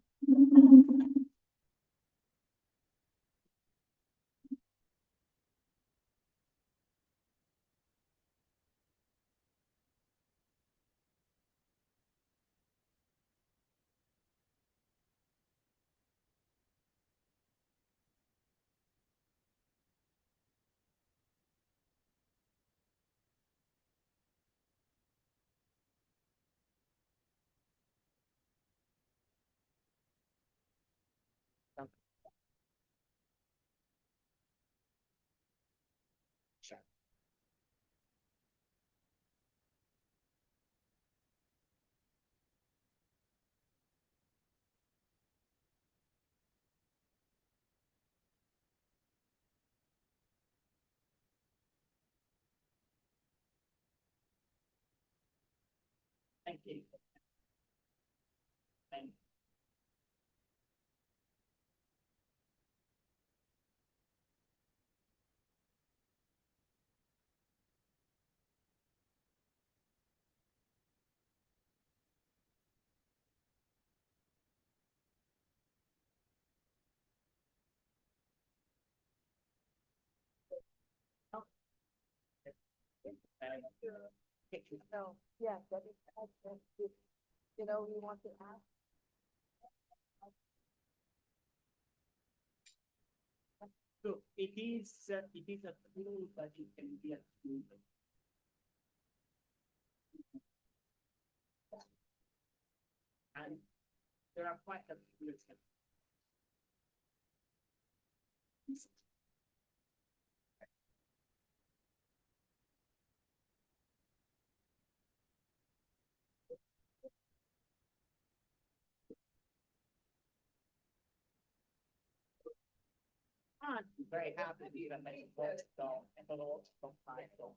Thank you. Thank you. No, yeah, that is, you know, we want to ask. So it is a tool, but it can be a tool. And there are quite a few. I'm very happy to be a medical methodological title.